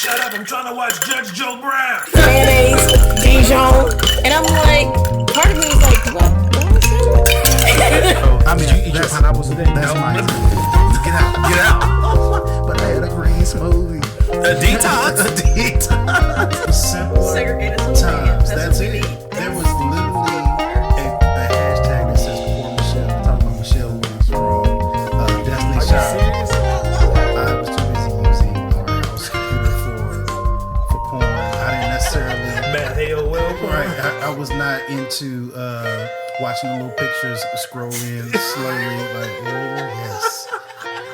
Shut up, I'm trying to watch Judge Joe Brown. Mayonnaise, Dijon. And I'm like, part of me is like, what is that? I mean, did you eat your pineapples today? That's my Get out. But I had a green smoothie. A detox. Simpler Segregated times. That's what we it. need. There was literally a hashtag that says before Michelle. I'm talking about Michelle Williams from Destiny Child. I was too busy using our house computer for porn. I didn't necessarily. Bad AOL. Right. I was not into watching the little pictures scroll in slowly. Like, oh, yes.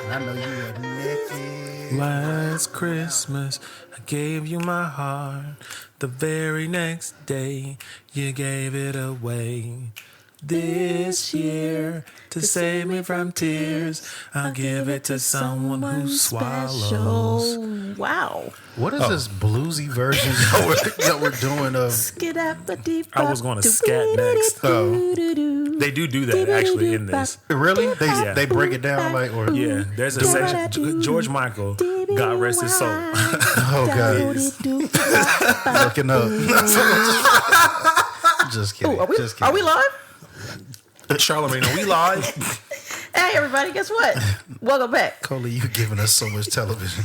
And I know you are naked. Last Christmas, I gave you my heart. The very next day, you gave it away. This year, to save me from tears, I'll give it to someone who swallows. Wow. What is this bluesy version that we're doing of? I was going to scat next. Oh. They do that actually in this. Really? Yeah. They break it down like, or Yeah, there's a section. George Michael, God rest his soul. oh god, looking up. Just kidding. Ooh, Just kidding. are we live? Charlamagne, are we live? Hey, everybody, guess what? Welcome back. Coley, you're giving us so much television.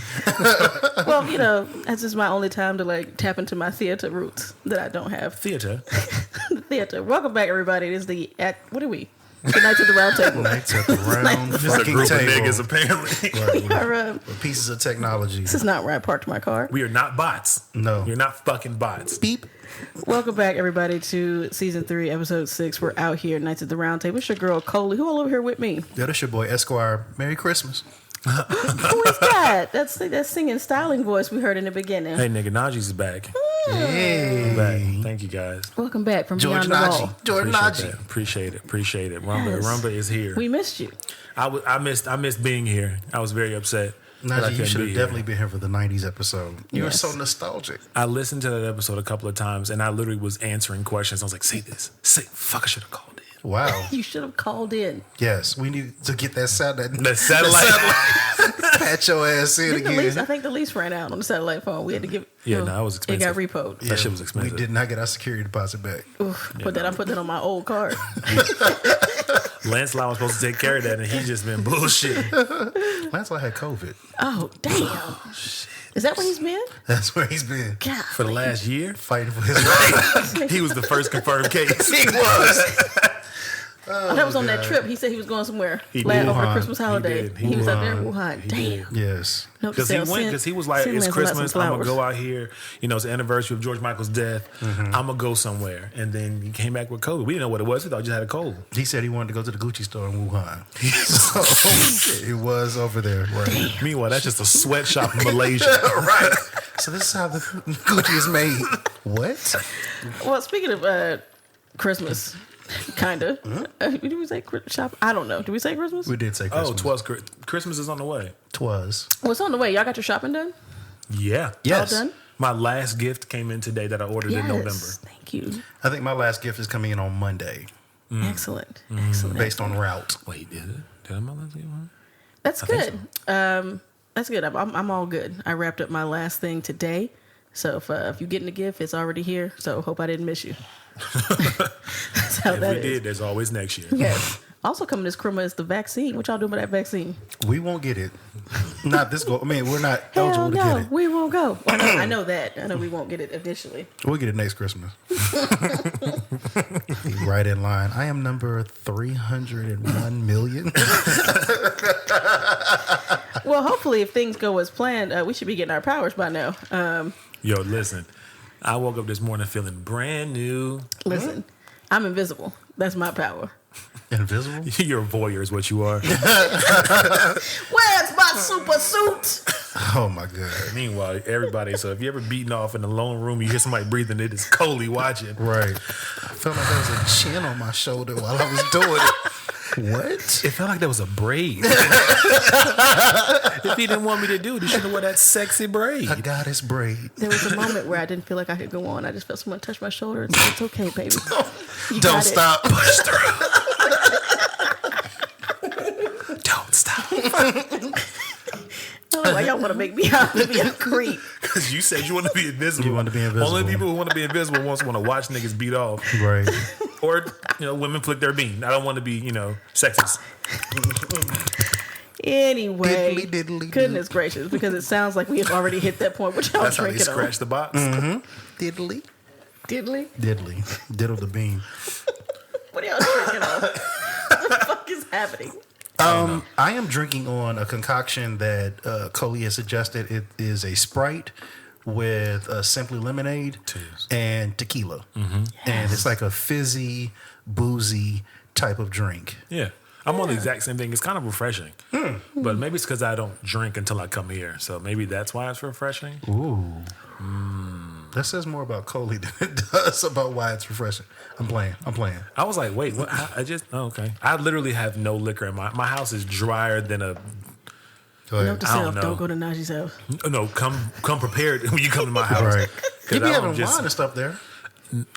Well, you know, that's just my only time to like tap into my theater roots that I don't have. Theater. Theater. Welcome back, everybody. It is what are we? The Knights at the Round Table. Knights at the round Just a fucking group table. of niggas, apparently. Right, We are, with pieces of technology. this is not where I parked my car. We are not bots. No. You're not fucking bots. Beep. Welcome back, everybody, to season 3, episode 6. We're out here, Knights at the Round Table. It's your girl, Coley. Who all over here with me? Yeah, that's your boy Esquire. Merry Christmas. Who is that? That's that singing, styling voice we heard in the beginning. Hey, nigga, Naji's back. Hey. Back. Thank you, guys. Welcome back from George Beyond the Naji. Wall. George Naji. Appreciate it. Rumba, Yes. Rumba is here. We missed you. I missed being here. I was very upset. that I Naji, you couldn't should be have here. definitely been here for the 90s episode. You were Yes. so nostalgic. I listened to that episode a couple of times, and I literally was answering questions. I was like, "Say this. Fuck, I should have called in." Wow. You should have called in. Yes, we need to get that satellite. The satellite. Pat your ass in I again. think the lease ran out on the satellite phone. We had to give. Yeah, no, it was It got expensive. repoed. That shit was expensive. We did not get our security deposit back. Oof, I put that on my old card. Lancelot was supposed to take care of that, and he's just been bullshit. Lancelot had COVID. Oh, damn. Is that where he's been? That's where he's been. God. For the last year, Fighting for his life. he was the first confirmed case. He was. Oh, that was on that trip. He said he was going somewhere He over did. the Wuhan. Christmas holiday. He He, was out there in Wuhan. Wuhan. Damn. Yes. Note to Because he self, went, send- because he was like, send it's Lancelot some Christmas, I'm going to flowers. go out here. You know, it's the anniversary of George Michael's death. I'm going to go somewhere. And then he came back with COVID. We didn't know what it was. We thought he just had a cold. He said he wanted to go to the Gucci store in Wuhan. So, it was over there. Right. Meanwhile, that's just a sweatshop in Malaysia. Right. So this is how the Gucci is made. What? Well, speaking of Christmas, kind of. Did we say shop? I don't know. Did we say Christmas? We did say Oh, Christmas. Christmas is on the way. Twas. What's on the way? Y'all got your shopping done? Yeah. Yes. All done? My last gift came in today that I ordered in November. Thank you. I think my last gift is coming in on Monday, Excellent. Excellent. based on route. Wait, did it? Did I my last gift? That's I think good. That's good. I'm all good. I wrapped up my last thing today. So if you getting a gift, it's already here. So hope I didn't miss you. That's how If that we is. did, there's always next year. Yes. Also coming this Christmas is the vaccine. What y'all doing with that vaccine? We won't get it. Not this go. I mean, we're not Hell eligible to no, get it. we won't go. Well, I know that. I know we won't get it initially. We'll get it next Christmas. Be right in line. I am number 301 million. Well, hopefully, if things go as planned, we should be getting our powers by now. Yo, listen. I woke up this morning feeling brand new. Listen, I'm invisible. That's my power. Invisible? You're a voyeur is what you are. Where's my super suit? Oh my God. Meanwhile, everybody, so if you ever beating off in a lone room, you hear somebody breathing, it is Coley watching. Right. I felt like there was a chin on my shoulder while I was doing it. What? It felt like there was a braid. If he didn't want me to do it, he should have worn that sexy braid. A goddess braid. There was a moment where I didn't feel like I could go on. I just felt someone touch my shoulder and say, "It's okay, baby. You Don't got it." stop. Push through. Don't stop. Oh, why y'all want to make me out to be a creep? Because you said you want to be invisible. You want to be invisible. Only people who want to be invisible want to watch niggas beat off. Right. Or, women flick their bean. I don't want to be, sexist. Anyway, Diddly. goodness gracious, because it sounds like we have already hit that point. What y'all That's how they drinking scratch on? the box. Diddly. Diddly? Diddle the bean. What are y'all drinking on? What the fuck is happening? I am drinking on a concoction that Coley has suggested. It is a Sprite with Simply Lemonade and tequila. And it's like a fizzy, boozy type of drink. Yeah. I'm on the exact same thing. It's kind of refreshing. But maybe it's because I don't drink until I come here. So maybe that's why it's refreshing. Ooh. That says more about Coley than it does about why it's refreshing. I'm playing. I was like, wait, what? Okay. I literally have no liquor in my house is drier than a. Go ahead. Note to I don't self, know. don't go to Naji's house. No, come prepared when you come to my house. Right. 'Cause You be I don't having wine and stuff there.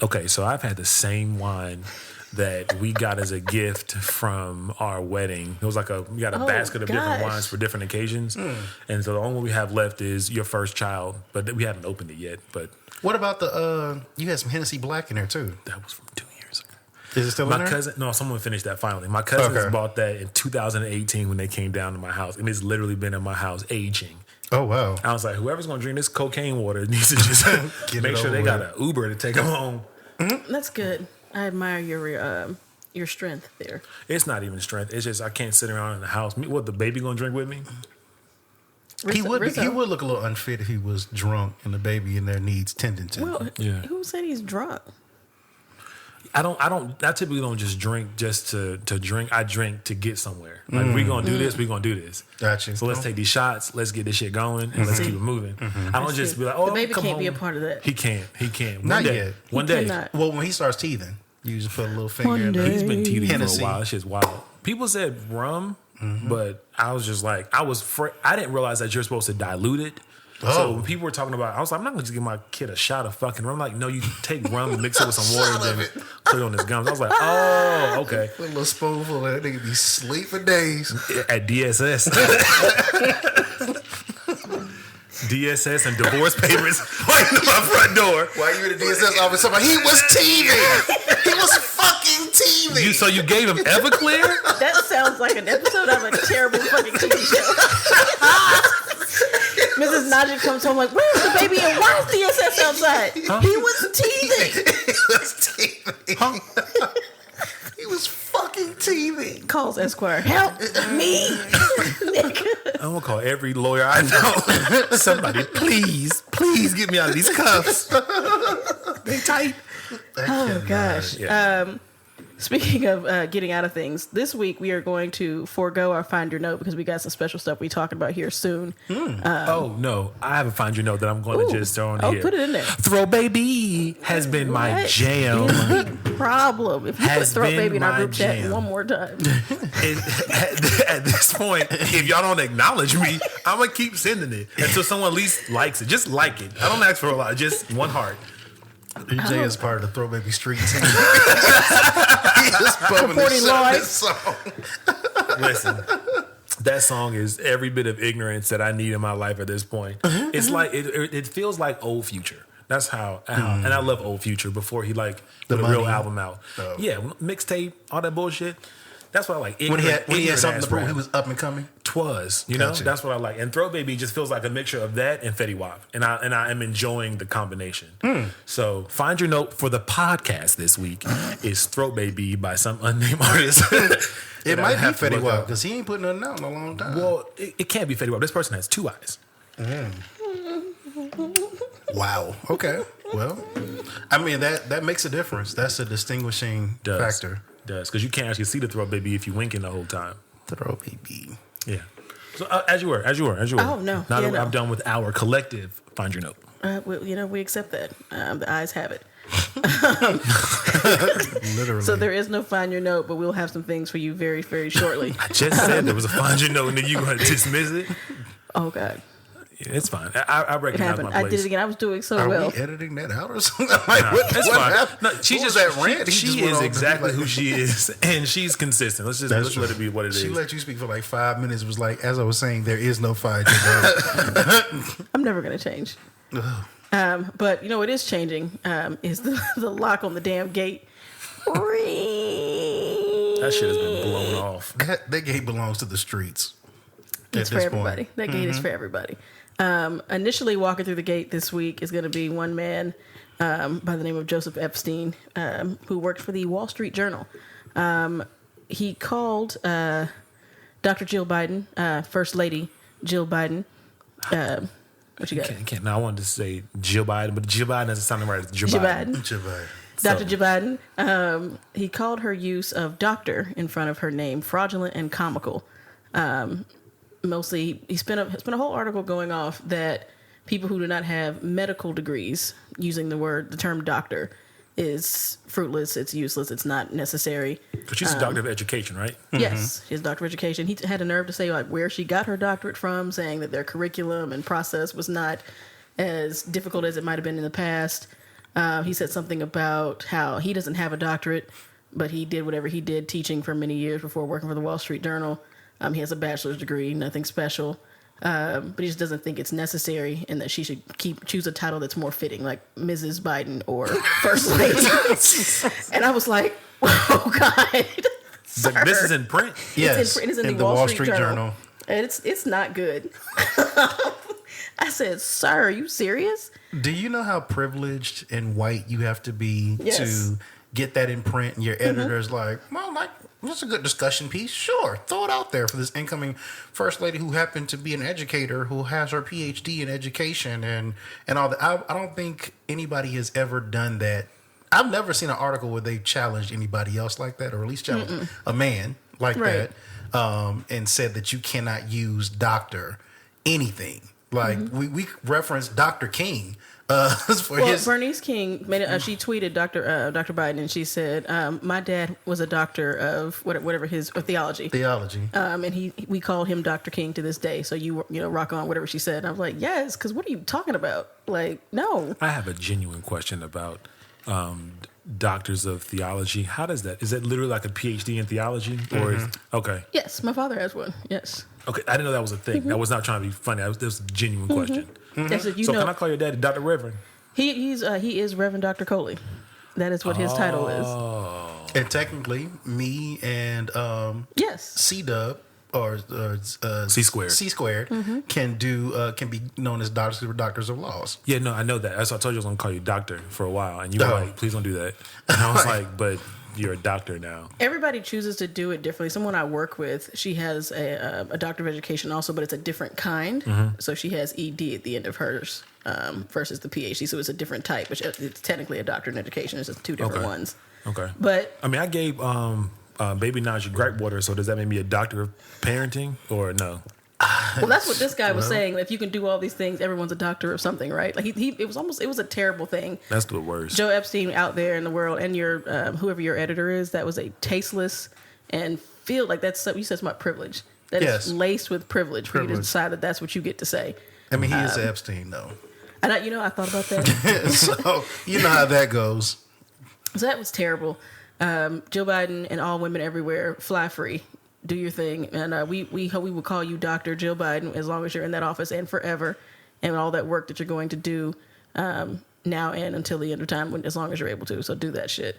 Okay, so I've had the same wine that we got as a gift from our wedding. It was like we got a basket of different gosh. wines for different occasions. And so the only one we have left is your first child, but we haven't opened it yet. But What about you had some Hennessy Black in there too. that was from 2 years ago. Is it still in My there? cousin, no, someone finished that finally. My cousins Okay. bought that in 2018 when they came down to my house, and it's literally been in my house aging. Oh, wow. I was like, whoever's gonna drink this cocaine water needs to just Get make it sure they over got with. an Uber to take them home. That's good. I admire your strength there. It's not even strength. It's just I can't sit around in the house. What, the baby gonna drink with me? He would Rizzo. look a little unfit if he was drunk and the baby in there needs tending to. Well, Yeah. who said he's drunk? I typically don't just drink just to drink. I drink to get somewhere. Like we gonna do this, we gonna do this. Gotcha. So let's take these shots, let's get this shit going, and let's keep it moving. I don't just be like, oh, The baby come can't be a home. part of that. He can't. Not One day. yet. One He day. cannot. Well, when he starts teething, you usually put a little finger One in there. day. He's been teething Hennessy. for a while. That shit's wild. People said rum, but I was just like, I didn't realize that you're supposed to dilute it. Oh. So when people were talking about, I was like, I'm not gonna just give my kid a shot of fucking rum. Like, no, you take rum and mix it with some water and then put it on his gums. I was like, oh, okay. Put a little spoonful of that nigga be sleep for days. At DSS. DSS and divorce papers waiting on my front door. While you in the DSS office, somebody, he was teething. He was fucking teething. So you gave him Everclear? That sounds like an episode of a terrible fucking TV show. Mrs. Naji comes home like, where's the baby and why is DSS outside? He was teething. He was teething. He was fucking teething. Calls Esquire, help me. I'm gonna call every lawyer I know. Somebody, please get me out of these cuffs. They tight. Oh gosh. Yeah. Speaking of getting out of things, this week we are going to forego our Find Your Note because we got some special stuff we talking about here soon. Oh no, I have a Find Your Note that I'm going to just throw in here. Put it in there. Throw Baby has been my What jam. is the problem? If you put Has Throw been Baby in our my group chat jam. one more time. At this point, if y'all don't acknowledge me, I'm gonna keep sending it until someone at least likes it. Just like it. I don't ask for a lot. Just one heart. EJ is part of the Throw Baby Street team. He is bumping the Supporting shit out of Lloyd. this song. Listen, that song is every bit of ignorance that I need in my life at this point. It's like it feels like Old Future. That's how and I love Old Future before he put a real Money. album out. Oh. Yeah, mixtape, all that bullshit. That's what I like. When he had something to prove, rap. he was up and coming. Twas, Gotcha. know, that's what I like. And Throw Baby just feels like a mixture of that and Fetty Wap, and I am enjoying the combination. So Find Your Note for the podcast this week is Throw Baby by some unnamed artist. It that I might be have to Fetty look Wap up. because he ain't putting nothing out in a long time. Well, it can't be Fetty Wap. This person has two eyes. Wow. Okay. Well, I mean that makes a difference. That's a distinguishing factor. Does because you can't actually see the Throw Baby if you winking the whole time. Throw Baby. Yeah. So as you were. Oh, no. Now Yeah, that no. I'm done with our collective Find Your Note. We accept that. The eyes have it. Literally. So there is no Find Your Note, but we'll have some things for you very, very shortly. I just said there was a Find Your Note, and then you going to dismiss it. Oh God. It's fine. I It recognize happened. my place. I did it again. I was doing so Are well. we editing that out or something? Like, Nah, what it's fine. happened? No, she What was just that rant? She He just is went on to be exactly like- who she is, and she's consistent. Let's just That's let true. it be what it is. She let you speak for like 5 minutes. Was like, as I was saying, there is no fight. I'm never gonna change. But you know what is changing is the lock on the damn gate. That shit has been blown off. That gate belongs to the streets. It's for everybody. That gate is for everybody. Initially walking through the gate this week is going to be one man by the name of Joseph Epstein, who worked for the Wall Street Journal. He called Dr. Jill Biden, First Lady Jill Biden. What you got? Can't. Now I wanted to say Jill Biden, but Jill Biden doesn't sound right. It's Jill Jill Biden. Biden. So- Dr. Jill Biden. He called her use of doctor in front of her name fraudulent and comical. Mostly, he spent a whole article going off that people who do not have medical degrees using the term doctor is fruitless. It's useless. It's not necessary. Because she's a doctor of education, right? Yes, she's a doctor of education. He had a nerve to say like where she got her doctorate from, saying that their curriculum and process was not as difficult as it might have been in the past. He said something about how he doesn't have a doctorate, but he did whatever he did teaching for many years before working for the Wall Street Journal. He has a bachelor's degree, nothing special, but he just doesn't think it's necessary, and that she should choose a title that's more fitting, like Mrs. Biden or First Lady. And I was like, "Oh God, It's like, this is in print. Yes, it's in in the Wall Street Journal. Journal. And it's not good." I said, "Sir, are you serious?" Do you know how privileged and white you have to be Yes. to get that in print? And your editor's like, well, like, that's a good discussion piece. Sure, throw it out there for this incoming first lady who happened to be an educator who has her PhD in education and all that. I don't think anybody has ever done that. I've never seen an article where they challenged anybody else like that, or at least challenged a man like Right. that, and said that you cannot use doctor anything. Like we referenced Dr. King for his. Bernice King made it. She tweeted Dr. Biden, and she said, "My dad was a doctor of whatever his theology, Theology. and we called him Dr. King to this day. So you rock on whatever she said." And I was like, "Yes, because what are you talking about? Like, no." I have a genuine question about doctors of theology. How does that? Is that literally like a PhD in theology, or is okay? Yes, my father has one. Yes. Okay, I didn't know that was a thing. I was not trying to be funny. That was a genuine question. Yes, if you So know, can I call your daddy Dr. Reverend? he is Reverend Dr. Coley. That is what his title is. And technically, me and Yes. C-Dub or C squared. C-Squared can be known as doctors of laws. Yeah, no, I know that. That's why I told you I was going to call you doctor for a while. And you were Oh. like, please don't do that. And I was like, but you're a doctor now. Everybody chooses to do it differently. Someone I work with, she has a doctor of education also, but it's a different kind. So she has ED at the end of hers versus the PhD. So it's a different type, which it's technically a doctor in education. It's just two different Okay. ones. Okay. But I mean, I gave baby Naji gripe water, so does that make me a doctor of parenting or no? well, that's what this guy was saying. If you can do all these things, everyone's a doctor of something, right? Like it was a terrible thing. That's the worst. Joe Epstein out there in the world, and your whoever your editor is, that was a tasteless and feel like that's you said something about privilege. That Yes. is laced with privilege for you to Privilege. decide that that's what you get to say. I mean, he is Epstein, though. And I thought about that. So, you know how that goes. So that was terrible. Joe Biden and all women everywhere, fly free, do your thing, and we will call you Dr. Jill Biden as long as you're in that office and forever, and all that work that you're going to do now and until the end of time, as long as you're able to. So do that shit.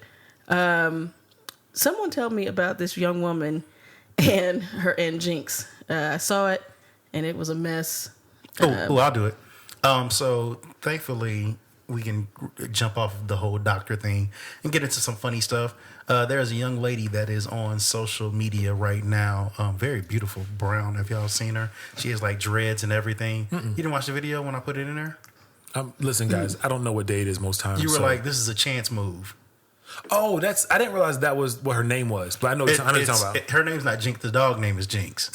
Someone tell me about this young woman and Jinx. I saw it, and it was a mess. I'll do it. So thankfully, we can jump off of the whole doctor thing and get into some funny stuff. There's a young lady that is on social media right now. Very beautiful, brown. Have y'all seen her? She has like dreads and everything. You didn't watch the video when I put it in there? Listen, guys, I don't know what day it is most times. You were so- like, this is a chance move. oh, I didn't realize that was what her name was, but I know what you're talking about. Her name's not Jinx. The dog name is Jinx.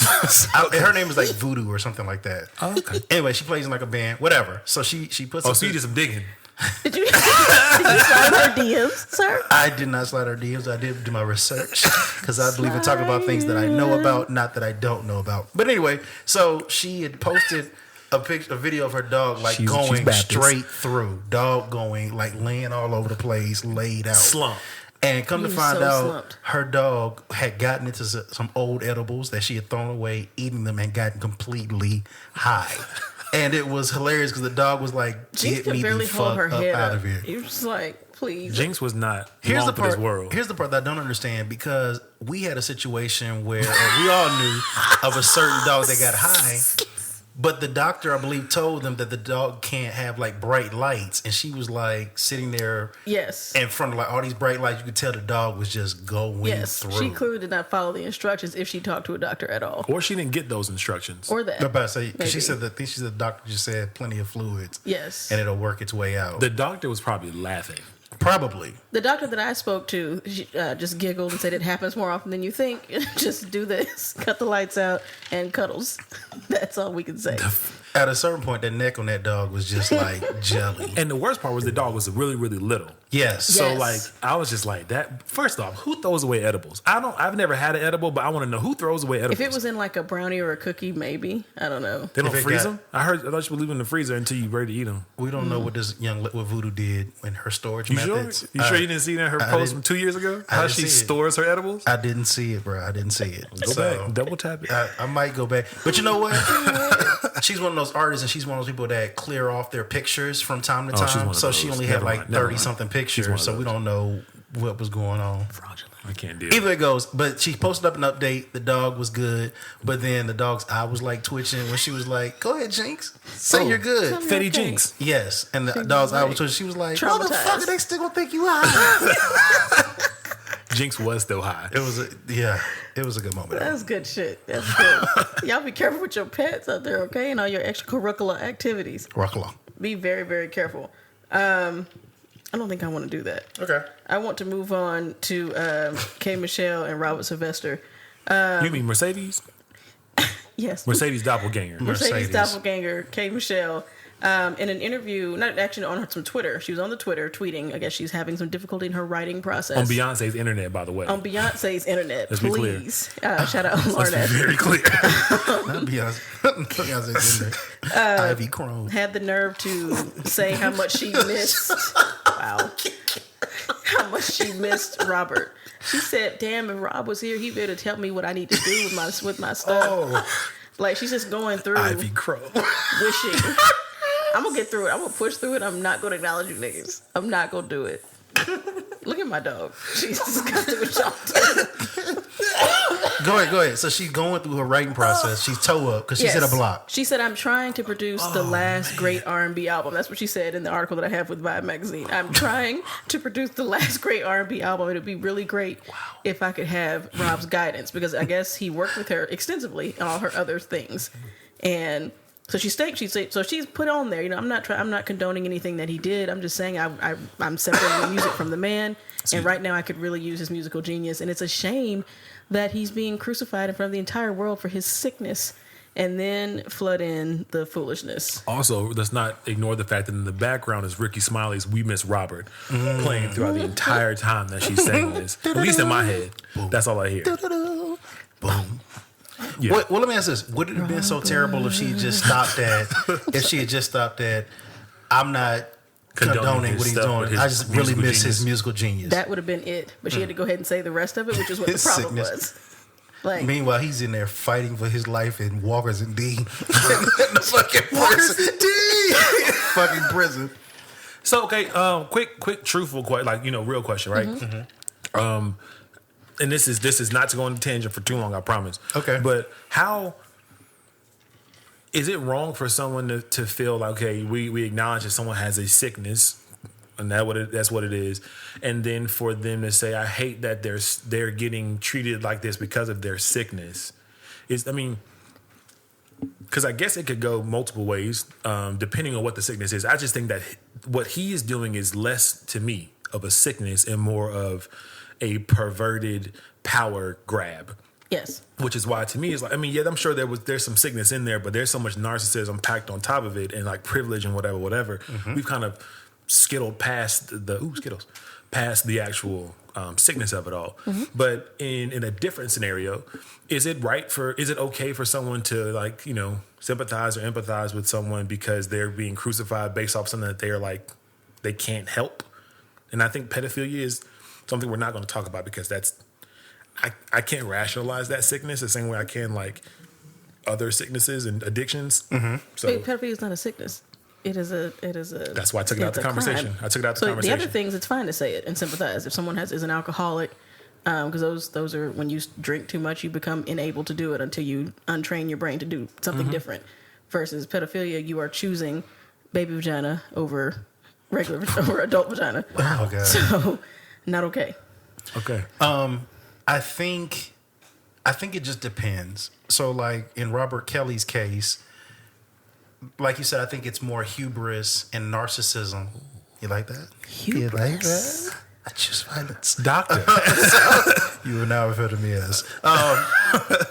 Her name is like Voodoo or something like that. Oh, okay. Anyway, she plays in like a band, whatever. So she puts. Oh, up so you this- did some digging. Did you slide her DMs, sir? I did not slide her DMs. I did do my research because I believe in talking about things that I know about, not that I don't know about. But anyway, so she had posted a video of her dog like She's going Baptist. straight through. Dog going like laying all over the place, laid out. Slump. And come to He's find so out, slumped. her dog had gotten into some old edibles that she had thrown away, eating them, and gotten completely high. And it was hilarious because the dog was like, Jinx "Get could me the barely hold her fuck head up out up. of here." He was just like, please. Jinx was not Here's long the for part. this world. Here's the part that I don't understand, because we had a situation where we all knew of a certain dog that got high, but the doctor, I believe, told them that the dog can't have like bright lights, and she was like sitting there Yes. in front of like all these bright lights. You could tell the dog was just going Yes. through. She clearly did not follow the instructions if she talked to a doctor at all. Or she didn't get those instructions. Or that. I'm about to say, 'cause she Maybe. said that. She said the doctor just said plenty of fluids, Yes. and it'll work its way out. The doctor was probably laughing. Probably. The doctor that I spoke to she, just giggled and said it happens more often than you think. Just do this, cut the lights out, and cuddles. That's all we can say. At a certain point, the neck on that dog was just like jelly. And the worst part was the dog was really, really little. Yes. So Yes. like I was just like that. First off, who throws away edibles? I've never had an edible, but I want to know who throws away edibles. If it was in like a brownie or a cookie, maybe. I don't know. they don't if it freeze got- them. I thought you would leave them in the freezer until you ready to eat them. We don't know what this what Voodoo did in her storage You sure? methods. You sure you didn't see that in her I post didn't- from 2 years ago? I How didn't she see it. stores her edibles? I didn't see it, bro. I didn't see it. Go back, double tap it. I might go back. But you know what? She's one of those artists, and she's one of those people that clear off their pictures from time to Oh, she's time. one of So she those. only had Never like mind, never 30 something mind. She's one pictures. of So we those. don't know what was going on. Fraudulent. I can't deal. Either it goes, but she posted up an update. The dog was good, but then the dog's eye was like twitching when she was like, "Go ahead, Jinx, say you're good." Tell me Fetty okay. Jinx. Yes, and the dog's eye was twitching. She was like, Traumatized. "Motherfucker, they still gonna think you high." Jinx was still high. It was it was a good moment. That's good shit. That's good. Y'all be careful with your pets out there, okay? And all your extracurricular activities. Rock along. Be very, very careful. I don't think I want to do that. Okay. I want to move on to K. Michelle and Robert Sylvester. You mean Mercedes? Yes. Mercedes doppelganger. Mercedes Mercedes. doppelganger, K. Michelle, in an interview, not actually on some Twitter. She was on the Twitter tweeting. I guess she's having some difficulty in her writing process. On Beyonce's internet, by the way. On Beyonce's internet, Let's be clear. please. Shout out Let's Larnett. be very clear. Not Beyonce. Beyonce's in there. Ivy Chrome. Had the nerve to say how much she missed. Wow. How much she missed Robert. She said, "Damn, if Rob was here, he'd be able to tell me what I need to do with my stuff." Oh, Like she's just going through Ivy Chrome. wishing. I'm gonna get through it. I'm gonna push through it. I'm not gonna acknowledge you niggas. I'm not gonna do it. Look at my dog. She's disgusted with y'all too. Go ahead. So she's going through her writing process. She's toe up because she's hit a block. She said, "I'm trying to produce the last great R&B album." That's what she said in the article that I have with Vibe magazine. I'm trying to produce the last great R&B album. It would be really great if I could have Rob's guidance, because I guess he worked with her extensively on all her other things, and so she's put on there. You know, I'm not condoning anything that he did. I'm just saying I'm separating the music from the man, and right now I could really use his musical genius, and it's a shame that he's being crucified in front of the entire world for his sickness, and then flood in the foolishness. Also, let's not ignore the fact that in the background is Ricky Smiley's "We Miss Robert" playing throughout the entire time that she's saying this. At least in my head, that's all I hear. Boom. Yeah. Well, let me ask this: would it have been so terrible if she had just stopped at? I'm not condoning what he's stuff, doing. but his I just really musical miss genius. his musical genius. That would have been it, but she had to go ahead and say the rest of it, which is what the His problem sickness. was. Like, Meanwhile, he's in there fighting for his life in Walker's and D. In the fucking prison. Fucking prison. So okay, quick, truthful question, like real question, right? Mm-hmm. And this is not to go on a tangent for too long, I promise. Okay. But how is it wrong for someone to feel like, okay, we acknowledge that someone has a sickness, and that's what it is, and then for them to say, I hate that they're getting treated like this because of their sickness? Because I guess it could go multiple ways, depending on what the sickness is. I just think that what he is doing is less to me of a sickness and more of a perverted power grab. yes. Which is why to me it's like, I'm sure there's some sickness in there, but there's so much narcissism packed on top of it and like privilege and whatever. We've kind of skittled past past the actual sickness of it all. But in a different scenario, is it okay for someone to sympathize or empathize with someone because they're being crucified based off something that they're like they can't help. And I think pedophilia is something we're not going to talk about because that's I can't rationalize that sickness the same way I can like other sicknesses and addictions. So Wait, pedophilia is not a sickness. It is a. that's why I took it out the conversation. Crime. I took it out the So conversation. the other things, it's fine to say it and sympathize. If someone is an alcoholic, because those are when you drink too much, you become unable to do it until you untrain your brain to do something different. Versus pedophilia, you are choosing baby vagina over over adult vagina. Oh god. So not okay. Okay. I think it just depends. So like in Robert Kelly's case, like you said, I think it's more hubris and narcissism. You like that? Hubris. You like that? I choose violence. Doctor. You will now refer to me as.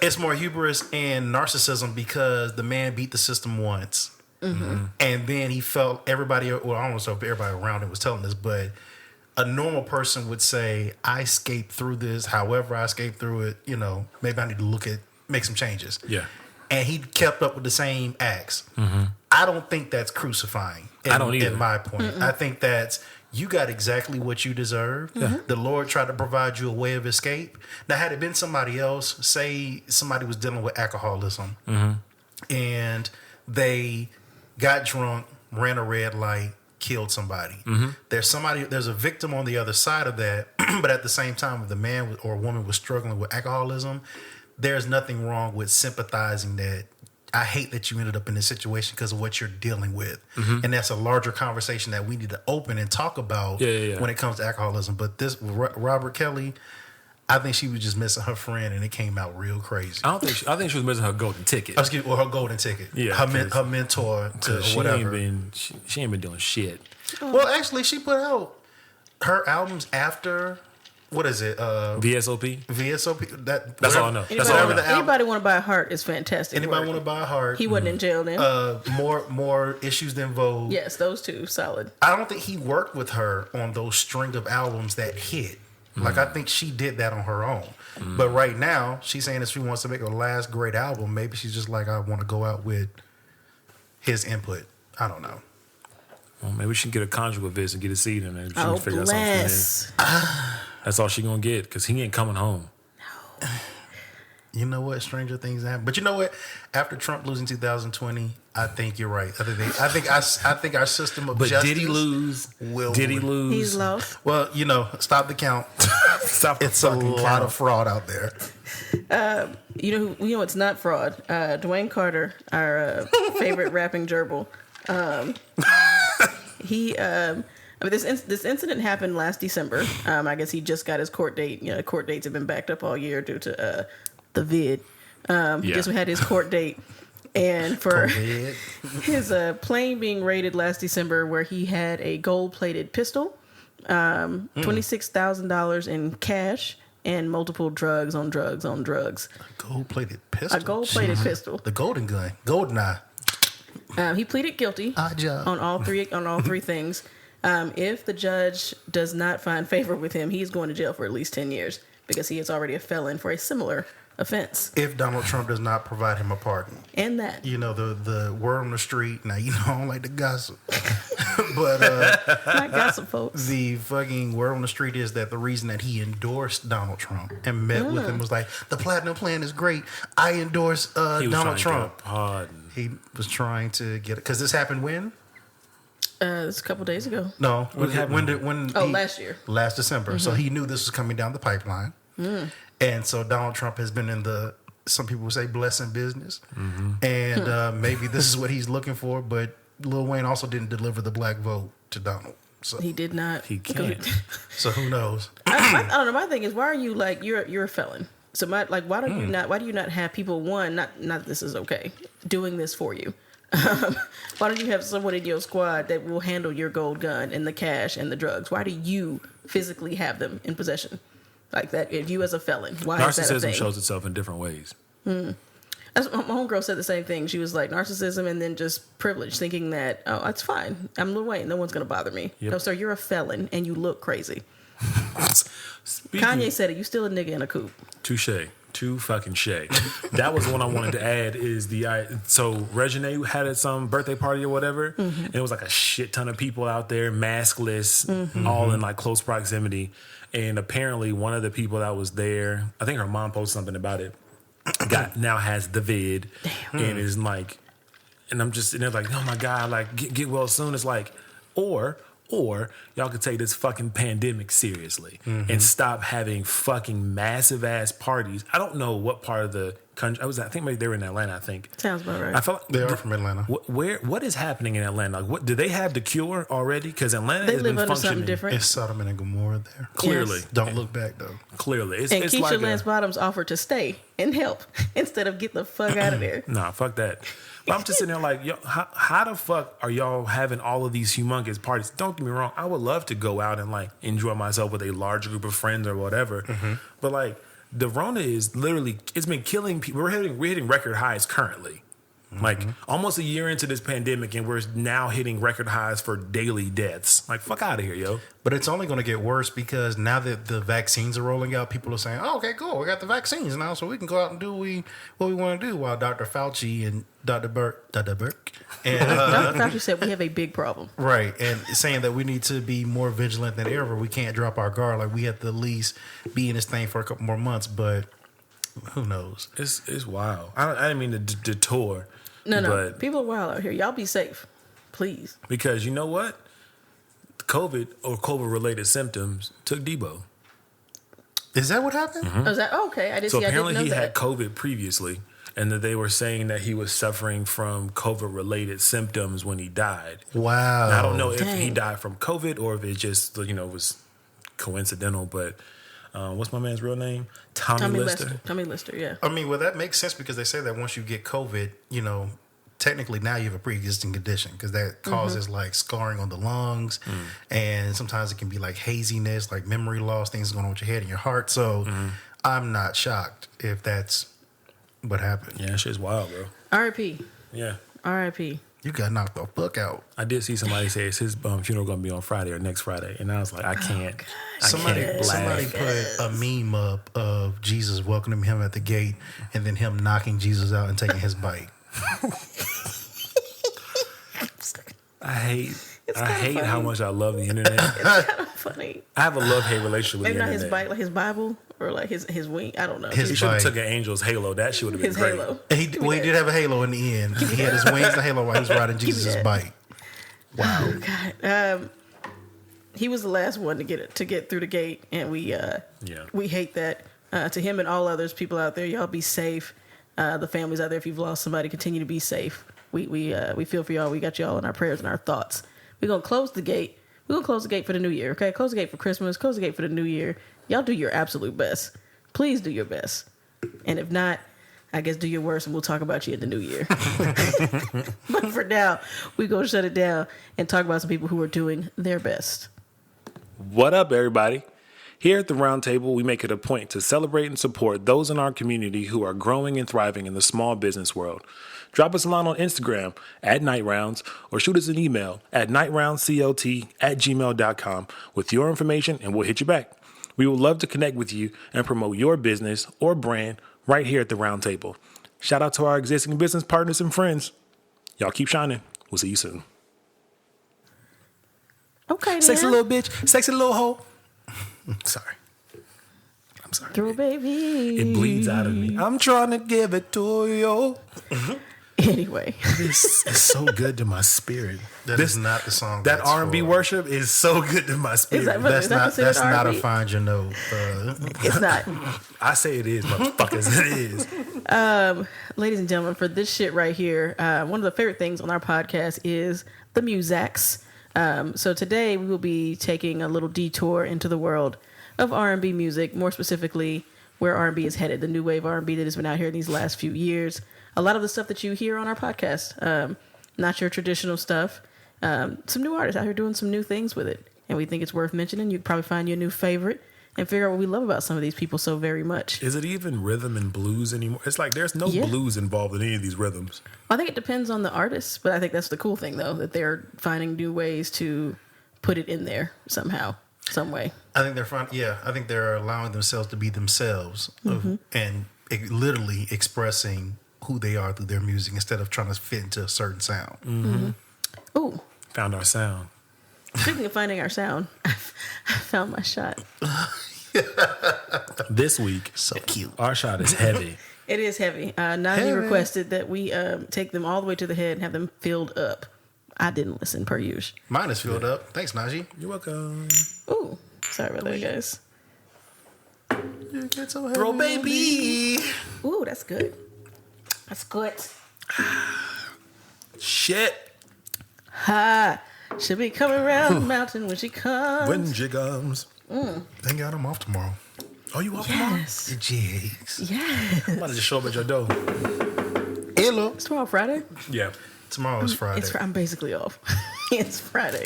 It's more hubris and narcissism because the man beat the system once. And then he felt everybody, well, I don't know if everybody around him was telling this, but a normal person would say, I escaped through this. However I escaped through it, maybe I need to make some changes. Yeah. And he kept up with the same acts. I don't think that's crucifying. I don't either. In my point. I think that's, you got exactly what you deserve. The Lord tried to provide you a way of escape. Now, had it been somebody else, say somebody was dealing with alcoholism and they got drunk, ran a red light, killed somebody. There's a victim on the other side of that, but at the same time, if the man or woman was struggling with alcoholism, there's nothing wrong with sympathizing that I hate that you ended up in this situation because of what you're dealing with. And that's a larger conversation that we need to open and talk about when it comes to alcoholism. But this Robert Kelly, I think she was just missing her friend and it came out real crazy. I think she was missing her golden ticket. Her golden ticket. Yeah. Her mentor to whatever. She ain't been doing shit. Well, actually, she put out her albums after... What is it? VSOP? VSOP. That's all I know. That's all I know. Anybody want to buy a heart is fantastic. Anybody want to buy a heart? He wasn't in jail then. More issues than Vogue. Yes, those two solid. I don't think he worked with her on those string of albums that hit. Like I think she did that on her own. But right now, she's saying that she wants to make her last great album. Maybe she's just like, I want to go out with his input. I don't know. Well, maybe we should get a conjugal visit and get a seat in there. She can figure out bless. something. That's all she gonna get because he ain't coming home. No. You know what? Stranger things happen. But you know what? After Trump losing 2020, I think you're right. I think our system of justice. Did he lose? Did he lose? He's lost. Well, stop the count. It's a lot of fraud out there. You know it's not fraud. Dwayne Carter, our favorite rapping gerbil. This incident happened last December. I guess he just got his court date. Court dates have been backed up all year due to the vid. He just had his court date. And for his plane being raided last December where he had a gold-plated pistol, $26,000 in cash, and multiple drugs on drugs on drugs. A gold-plated pistol? A gold-plated pistol. The golden gun. Goldeneye. He pleaded guilty on all three things. If the judge does not find favor with him, he's going to jail for at least 10 years because he is already a felon for a similar offense. If Donald Trump does not provide him a pardon. And that. The word on the street. Now, I don't like to gossip. But not gossip, folks. The fucking word on the street is that the reason that he endorsed Donald Trump and met with him was like, the Platinum Plan is great. I endorse Donald Trump. He was trying to get it. Because this happened when? It's a couple days ago. No. Last year. Last December. So he knew this was coming down the pipeline. And so Donald Trump has been in some people would say blessing business. And maybe this is what he's looking for. But Lil Wayne also didn't deliver the black vote to Donald. So he did not. He can't. So who knows? I don't know. My thing is, why are you you're a felon? So why do you not have people, not this is okay, doing this for you? Why don't you have someone in your squad that will handle your gold gun and the cash and the drugs? Why do you physically have them in possession like that? If you as a felon, why is that a thing? Narcissism shows itself in different ways. My homegirl said the same thing. She was like, narcissism and then just privilege, thinking that, oh, that's fine. I'm Lil Wayne. No one's going to bother me. Yep. No, sir, you're a felon and you look crazy. Kanye said it. You still a nigga in a coupe. Touche. To fucking Shay. That was the one I wanted to add is so Regine had some birthday party or whatever, and it was like a shit ton of people out there, maskless, all in like close proximity. And apparently one of the people that was there, I think her mom posted something about it, now has the vid. And is like, and I'm just, and they're like, oh my God, like get well soon. It's like, or y'all could take this fucking pandemic seriously and stop having fucking massive ass parties. I don't know what part of the country. I think maybe they were in Atlanta. I think sounds about right. I felt like They are from Atlanta. What is happening in Atlanta? Like, what do they have the cure already? Because Atlanta They has live been under functioning something different. It's Sodom and Gomorrah there. Clearly. Yes. Don't look back though. Clearly, it's And Keisha like Lance Bottoms offered to stay and help instead of get the fuck out of there. nah, fuck that. But I'm just sitting there like, yo, how the fuck are y'all having all of these humongous parties? Don't get me wrong, I would love to go out and like enjoy myself with a large group of friends or whatever. But like, the Rona is literally, it's been killing people. We're hitting record highs currently. Like almost a year into this pandemic, and we're now hitting record highs for daily deaths. Like, fuck out of here, yo. But it's only going to get worse because now that the vaccines are rolling out, people are saying, "Oh, okay, cool, we got the vaccines now, so we can go out and do what we want to do." While Dr. Fauci and Dr. Burke, and Dr. Fauci said we have a big problem. right, and saying that we need to be more vigilant than ever. We can't drop our guard. Like, we have to at least be in this thing for a couple more months. But who knows? It's wild. I didn't mean to detour. No. But People are wild out here. Y'all be safe, please. because you know what? COVID or COVID related symptoms took Debo. Is that what happened? Oh, is that okay? I didn't So see. I apparently didn't he know had that. COVID previously, and that they were saying that he was suffering from COVID related symptoms when he died. Wow. Now, I don't know if he Dang. died from COVID or if it just was coincidental. But what's my man's real name? Tommy Lister. Tommy Lister. Yeah. I mean, well, that makes sense because they say that once you get COVID, technically now you have a pre-existing condition because that causes like scarring on the lungs, and sometimes it can be like haziness, like memory loss, things going on with your head and your heart. So I'm not shocked if that's what happened. Yeah, that shit's wild, bro. R.I.P. Yeah. R.I.P. You got knocked the fuck out. I did see somebody say it's his funeral going to be on Friday or next Friday, and I was like, I can't. Somebody black. put a meme up of Jesus welcoming him at the gate and then him knocking Jesus out and taking his bite. I hate funny. how much I love the internet. Funny. I have a love-hate relationship with Maybe the not internet. his bite, like his Bible or like his wing. I don't know. His He should have bite. took an angel's halo. That shit would have been His great. halo. He did have a halo in the end. He had his wings and halo while he was riding Jesus' that. bike. Wow. God. He was the last one to get through the gate, and we hate that. To him and all others, people out there, y'all be safe. The families out there, if you've lost somebody, continue to be safe. We feel for y'all. We got y'all in our prayers and our thoughts. We're gonna close the gate. We're gonna close the gate for the new year. Okay, close the gate for Christmas. Close the gate for the new year. Y'all do your absolute best. Please do your best. And if not, I guess do your worst, and we'll talk about you in the new year. But for now, we're gonna shut it down and talk about some people who are doing their best. What up, everybody? Here at the Round Table, we make it a point to celebrate and support those in our community who are growing and thriving in the small business world. Drop us a line on Instagram at Night Rounds or shoot us an email at nightroundscot@gmail.com with your information and we'll hit you back. We would love to connect with you and promote your business or brand right here at the Round Table. Shout out to our existing business partners and friends. Y'all keep shining. We'll see you soon. Okay, Sexy then. little bitch. Sexy little hoe. Sorry. I'm sorry. Throw baby. It bleeds out of me. I'm trying to give it to you. Anyway. This is so good to my spirit. That is not the song. That that's R&B for. worship is so good to my spirit. that- That's Is that not. considered That's not a R&B? find your note. It's not. I say it is, motherfuckers. It is. Ladies and gentlemen, for this shit right here, one of the favorite things on our podcast is the Musacs. So today we will be taking a little detour into the world of R&B music, more specifically where R&B is headed, the new wave R&B that has been out here in these last few years. A lot of the stuff that you hear on our podcast, not your traditional stuff. Some new artists out here doing some new things with it, and we think it's worth mentioning. You can probably find your new favorite and figure out what we love about some of these people so very much. Is it even rhythm and blues anymore? It's like there's no blues involved in any of these rhythms. I think it depends on the artist, but I think that's the cool thing, though, that they're finding new ways to put it in there somehow, some way. I think they're fun. Yeah, I think they're allowing themselves to be themselves, and literally expressing who they are through their music instead of trying to fit into a certain sound. Ooh. Found our sound. Speaking of finding our sound, I found my shot. This week, So cute. our shot is heavy. It is heavy. Naji requested that we take them all the way to the head and have them filled up. I didn't listen per usual. Mine is filled up. Thanks, Naji. You're welcome. Ooh, sorry about that, guys. You get so heavy. Bro, baby. Ooh, that's good. That's good. Shit. Ha! She'll be coming around the mountain when she comes. When she comes. Thank God I'm off tomorrow. Oh, you off tomorrow? Yes. The jigs. Yes. I'm about to just show up at your door. Hello. It's tomorrow, Friday? Yeah. Tomorrow is Friday. I'm basically off. It's Friday.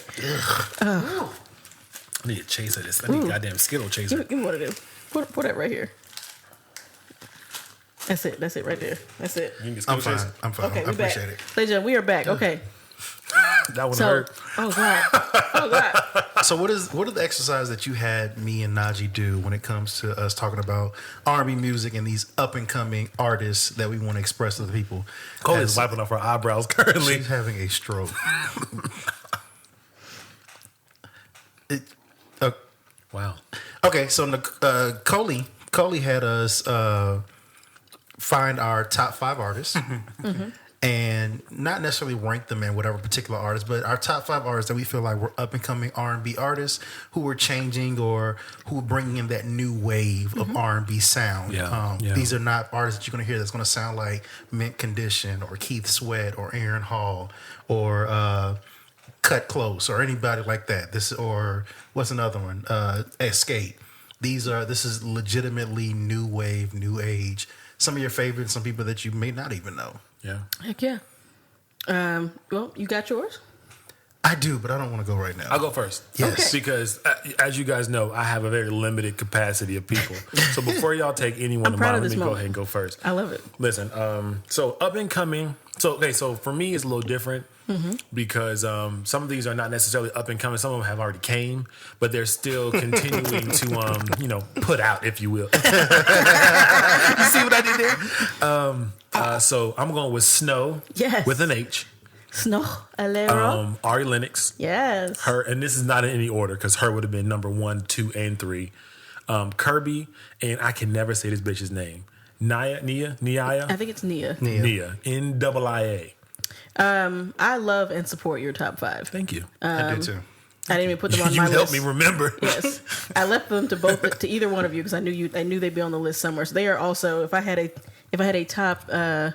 I need a chaser this. I need a goddamn Skittle chaser. Give me one of them. Put that right here. That's it. That's it right there. That's it. You can get I'm Skittle fine. chaser. I'm fine. Okay, I we back. appreciate it. Ladies and gentlemen, we are back. Okay. That one So, hurt. oh God. Oh God. So what are the exercises that you had me and Naji do when it comes to us talking about R&B music and these up and coming artists that we want to express to the people? Coley's wiping off her eyebrows currently. She's having a stroke. Wow. Okay, so Coley had us find our top 5 artists. And not necessarily rank them in whatever particular artist, but our top 5 artists that we feel like were up and coming R&B artists who were changing or who were bringing in that new wave of R&B sound. Yeah, yeah. These are not artists that you're going to hear that's going to sound like Mint Condition or Keith Sweat or Aaron Hall or Cut Close or anybody like that. Or what's another one? Escape. This is legitimately new wave, new age. Some of your favorites, some people that you may not even know. Yeah. Heck yeah. Well, you got yours? I do, but I don't want to go right now. I'll go first. Yes. Okay. Because as you guys know, I have a very limited capacity of people. So before y'all take any one of proud mine, of let this me go moment. ahead and go first. I love it. Listen, so up and coming. So for me, it's a little different because some of these are not necessarily up and coming. Some of them have already came, but they're still continuing to, put out, if you will. You see what I did there? So I'm going with Snow. Yes. With an H. Snow Alero. Ari Lennox. Yes. Her, and this is not in any order because her would have been number 1, 2, and 3. Kirby, and I can never say this bitch's name. Nia. I think it's Nia. Nia. N-double-I-A. I love and support your top 5. Thank you. I do too. I didn't even put them on You my helped list. me remember. Yes, I left them to either one of you because I knew they'd be on the list somewhere. So they are also. If I had a top, I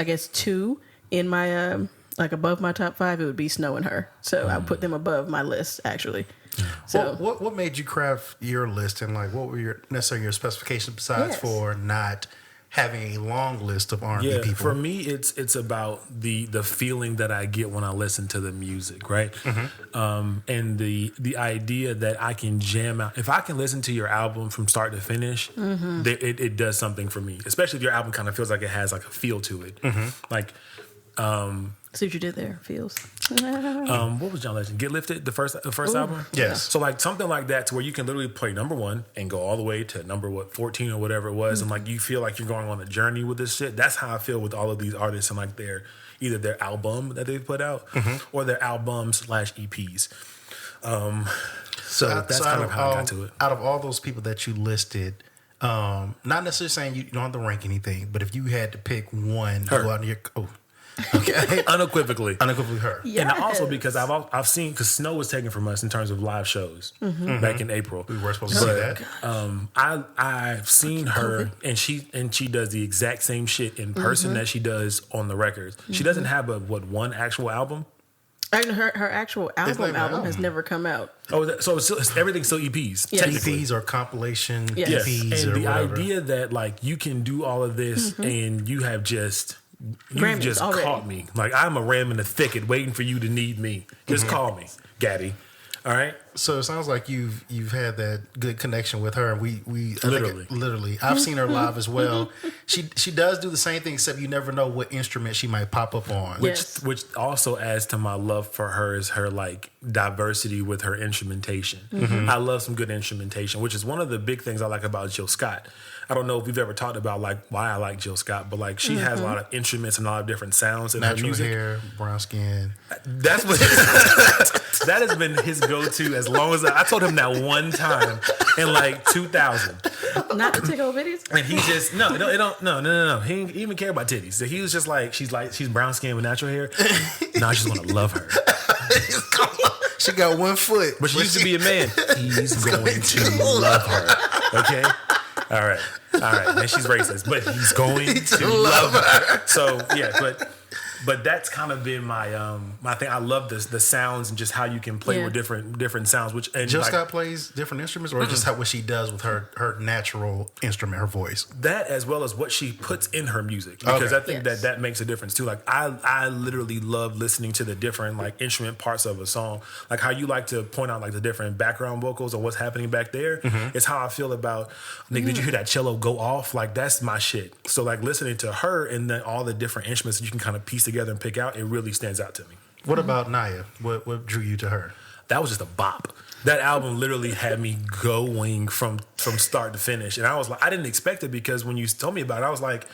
guess 2 in my like above my top 5, it would be Snow and her. So I put them above my list actually. So What made you craft your list and like what were your specifications besides Yes. for not having a long list of R&B Yeah, people? for me, it's about the feeling that I get when I listen to the music, right? And the idea that I can jam out. If I can listen to your album from start to finish, it does something for me. Especially if your album kind of feels like it has like a feel to it. Like, see what you did there, feels. what was John Legend? Get Lifted, the first album? Yes. So like something like that to where you can literally play number 1 and go all the way to number 14 or whatever it was. And like you feel like you're going on a journey with this shit. That's how I feel with all of these artists and like either their album that they've put out or their albums/EPs. So that's kind of how I got to it. Out of all those people that you listed, not necessarily saying you don't have to rank anything, but if you had to pick one to Her. go out of your okay. Unequivocally. Unequivocally her. Yeah. And also because I've seen, because Snow was taken from us in terms of live shows back in April. We were supposed to say that. I've seen her and she does the exact same shit in person that she does on the records. She doesn't have one actual album. And her actual not album even an album. has never come out. Oh, so everything's still EPs. Yes. Technically. EPs or compilation Yes. EPs And or the whatever. idea that like you can do all of this and you have just Grammys just already. caught me. Like I'm a ram in the thicket waiting for you to need me. Just call me, Gaddy. All right. So it sounds like you've had that good connection with her. We Literally. I've seen her live as well. She does do the same thing, except you never know what instrument she might pop up on. Yes. Which also adds to my love for her is her like diversity with her instrumentation. I love some good instrumentation, which is one of the big things I like about Jill Scott. I don't know if we've ever talked about like why I like Jill Scott, but like she has a lot of instruments and a lot of different sounds in her Natural music. hair, brown skin. That's what that has been his go-to as long as I told him that one time in like 2000. Not to tickle bitties. And he just no. He didn't even care about titties. So he was just like she's brown skin with natural hair. Now I just want to love her. She got 1 foot, But she used to be a man. He's going to love her. Okay? All right. And she's racist, but he's going to love her. So yeah, but that's kind of been my thing. I love the sounds and just how you can play with different sounds. Which and Jill like, Scott plays different instruments, or just what she does with her natural instrument, her voice. that as well as what she puts in her music, because Okay. I think that makes a difference too. Like I literally love listening to the different like instrument parts of a song, like how you like to point out like the different background vocals or what's happening back there. It's how I feel about nigga. Did you hear that cello go off? Like that's my shit. So like listening to her and then all the different instruments that you can kind of piece together and pick out, it really stands out to me. What about Naya? What drew you to her? That was just a bop. That album literally had me going from start to finish. And I was like, I didn't expect it because when you told me about it, I was like,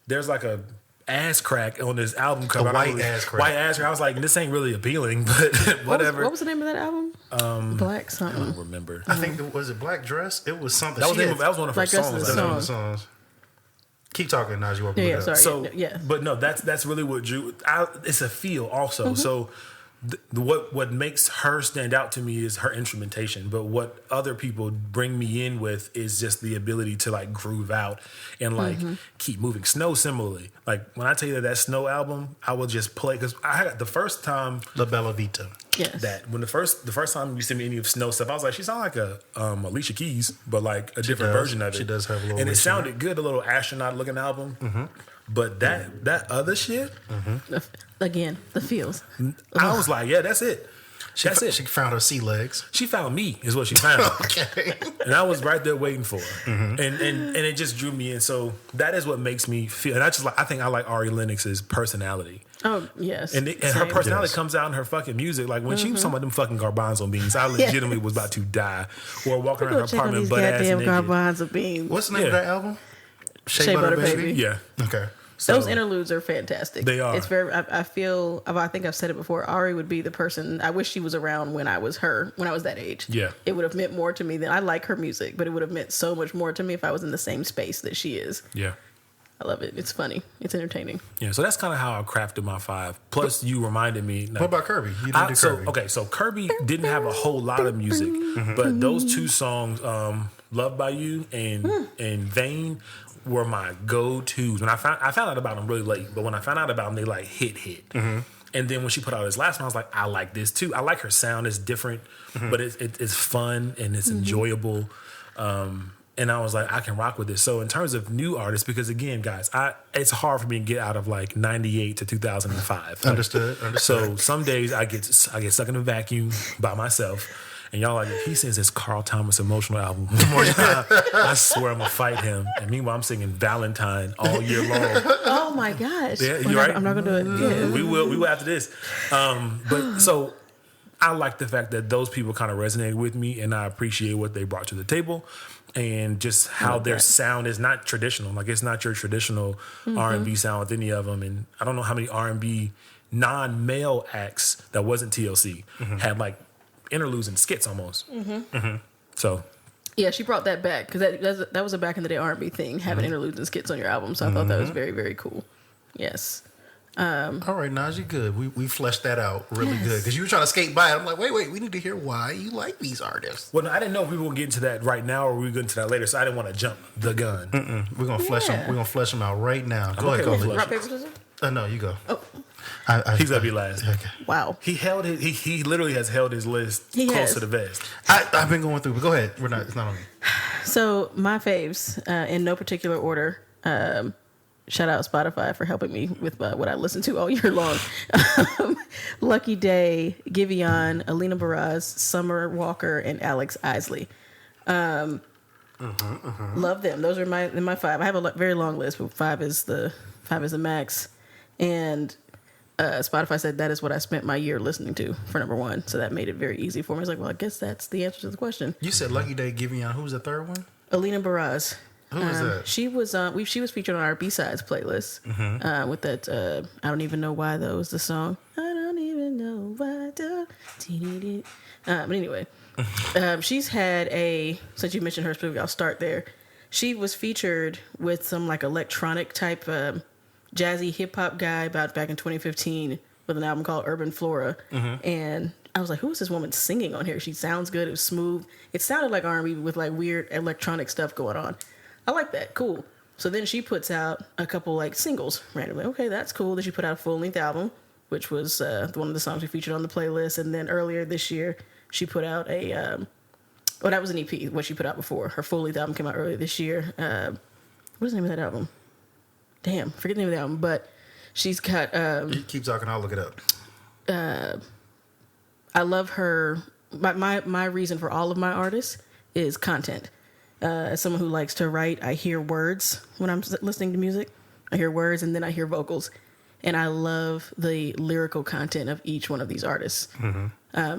there's like a ass crack on this album cover. White ass crack. White ass crack. I was like, this ain't really appealing, but whatever. What was the name of that album? Black I something. don't remember. I think was it Black Dress? It was something. That was one of her Black Dress is songs. a I That know. was one of the songs. Keep talking, Najee. What Yeah, sorry. So Yeah. but no, that's really what drew. It's a feel also. So what makes her stand out to me is her instrumentation. But what other people bring me in with is just the ability to like groove out and like keep moving. Snow similarly. Like when I tell you that Snow album, I will just play because I had the first time. La Bella Vita. Yes. That when the first time you sent me any of Snow stuff, I was like, she sounds like a Alicia Keys, but like a different version of it. She does have a little, and it Alicia. sounded good, a little astronaut looking album. But that other shit, Again, the feels. I was like, yeah, that's it. That's it. She found her sea legs. She found me, is what she found. Okay. And I was right there waiting for her. And it just drew me in. So that is what makes me feel. And I think I like Ari Lennox's personality. Oh, yes. And her Same. personality Yes. comes out in her fucking music. Like when she was talking about them fucking garbanzo beans, I legitimately was about to die. Or walking around her Check on apartment these butt ass goddamn naked. garbanzo beans. What's the name of Yeah. that album? Shea Butter Baby. Yeah. Okay. So, Those interludes are fantastic. They are. It's very. I feel. I think I've said it before. Ari would be the person. I wish she was around when I was her. When I was that age. Yeah. It would have meant more to me than I like her music, but it would have meant so much more to me if I was in the same space that she is. yeah. I love it. It's funny. It's entertaining. Yeah. So that's kind of how I crafted my 5. Plus, you reminded me. What about Kirby? You didn't do Kirby. So Kirby didn't have a whole lot of music, but those 2 songs, "Loved by You" and "Vain," were my go-tos. When I found out about them really late, but when I found out about them, they like hit. And then when she put out this last one, I was like, I like this too. I like her sound. It's different, but it's fun and it's enjoyable. And I was like, I can rock with this. So in terms of new artists, because again, guys, it's hard for me to get out of like 98 to 2005. Understood. So some days I get stuck in a vacuum by myself. And y'all like, if he sings this Carl Thomas emotional album one more time, I swear I'm gonna fight him. And meanwhile, I'm singing Valentine all year long. Oh my gosh. Yeah, I'm you not, right? I'm not gonna do it. Yeah. We will after this. But so I like the fact that those people kind of resonated with me, and I appreciate what they brought to the table, and just how their sound is not traditional. Like it's not your traditional R&B sound with any of them. And I don't know how many R&B non-male acts that wasn't TLC had like interludes and skits almost. So Yeah, she brought that back because that was a back in the day R&B thing, having interludes and skits on your album. So I thought that was very, very cool. Yes. All right, Najee, good. We fleshed that out really good because you were trying to skate by it. I'm like, wait, we need to hear why you like these artists. well, no, I didn't know if we were going to get into that right now or we were going to that later, so I didn't want to jump the gun. We're gonna flesh them. Yeah. We're gonna flesh them out right now. Go okay ahead, with Coley. Rock, paper, scissors? No, you go. Oh, He's gonna be last. Okay. wow. He held it. He literally has held his list He close has. to the vest. I've been going through, but go ahead. It's not on me. So my faves, in no particular order. Shout out Spotify for helping me with what I listen to all year long. Lucky Day, Giveon, Alina Baraz, Summer Walker, and Alex Isley. Love them. Those are my 5. I have a very long list, but 5 is the max. And Spotify said that is what I spent my year listening to for number 1. So that made it very easy for me. I was like, well, I guess that's the answer to the question. You said Lucky Day, Giveon. Who's the third one? Alina Baraz. Who is that? She was she was featured on our B-sides playlist with that I don't even know why though is the song. I don't even know why. But anyway, she's had since you mentioned her specifically, I'll start there. She was featured with some like electronic type jazzy hip hop guy back in 2015 with an album called Urban Flora, and I was like, who is this woman singing on here? She sounds good. It was smooth. It sounded like R&B with like weird electronic stuff going on. I like that. Cool. So then she puts out a couple like singles randomly. Okay, that's cool. Then she put out a full-length album, which was one of the songs we featured on the playlist. And then earlier this year, she put out that was an EP, what she put out before. Her full-length album came out earlier this year. What is the name of that album? Damn, forget the name of the album. But she's got... You keep talking, I'll look it up. I love her. My reason for all of my artists is content. As someone who likes to write, I hear words when I'm listening to music. I hear words and then I hear vocals. And I love the lyrical content of each one of these artists.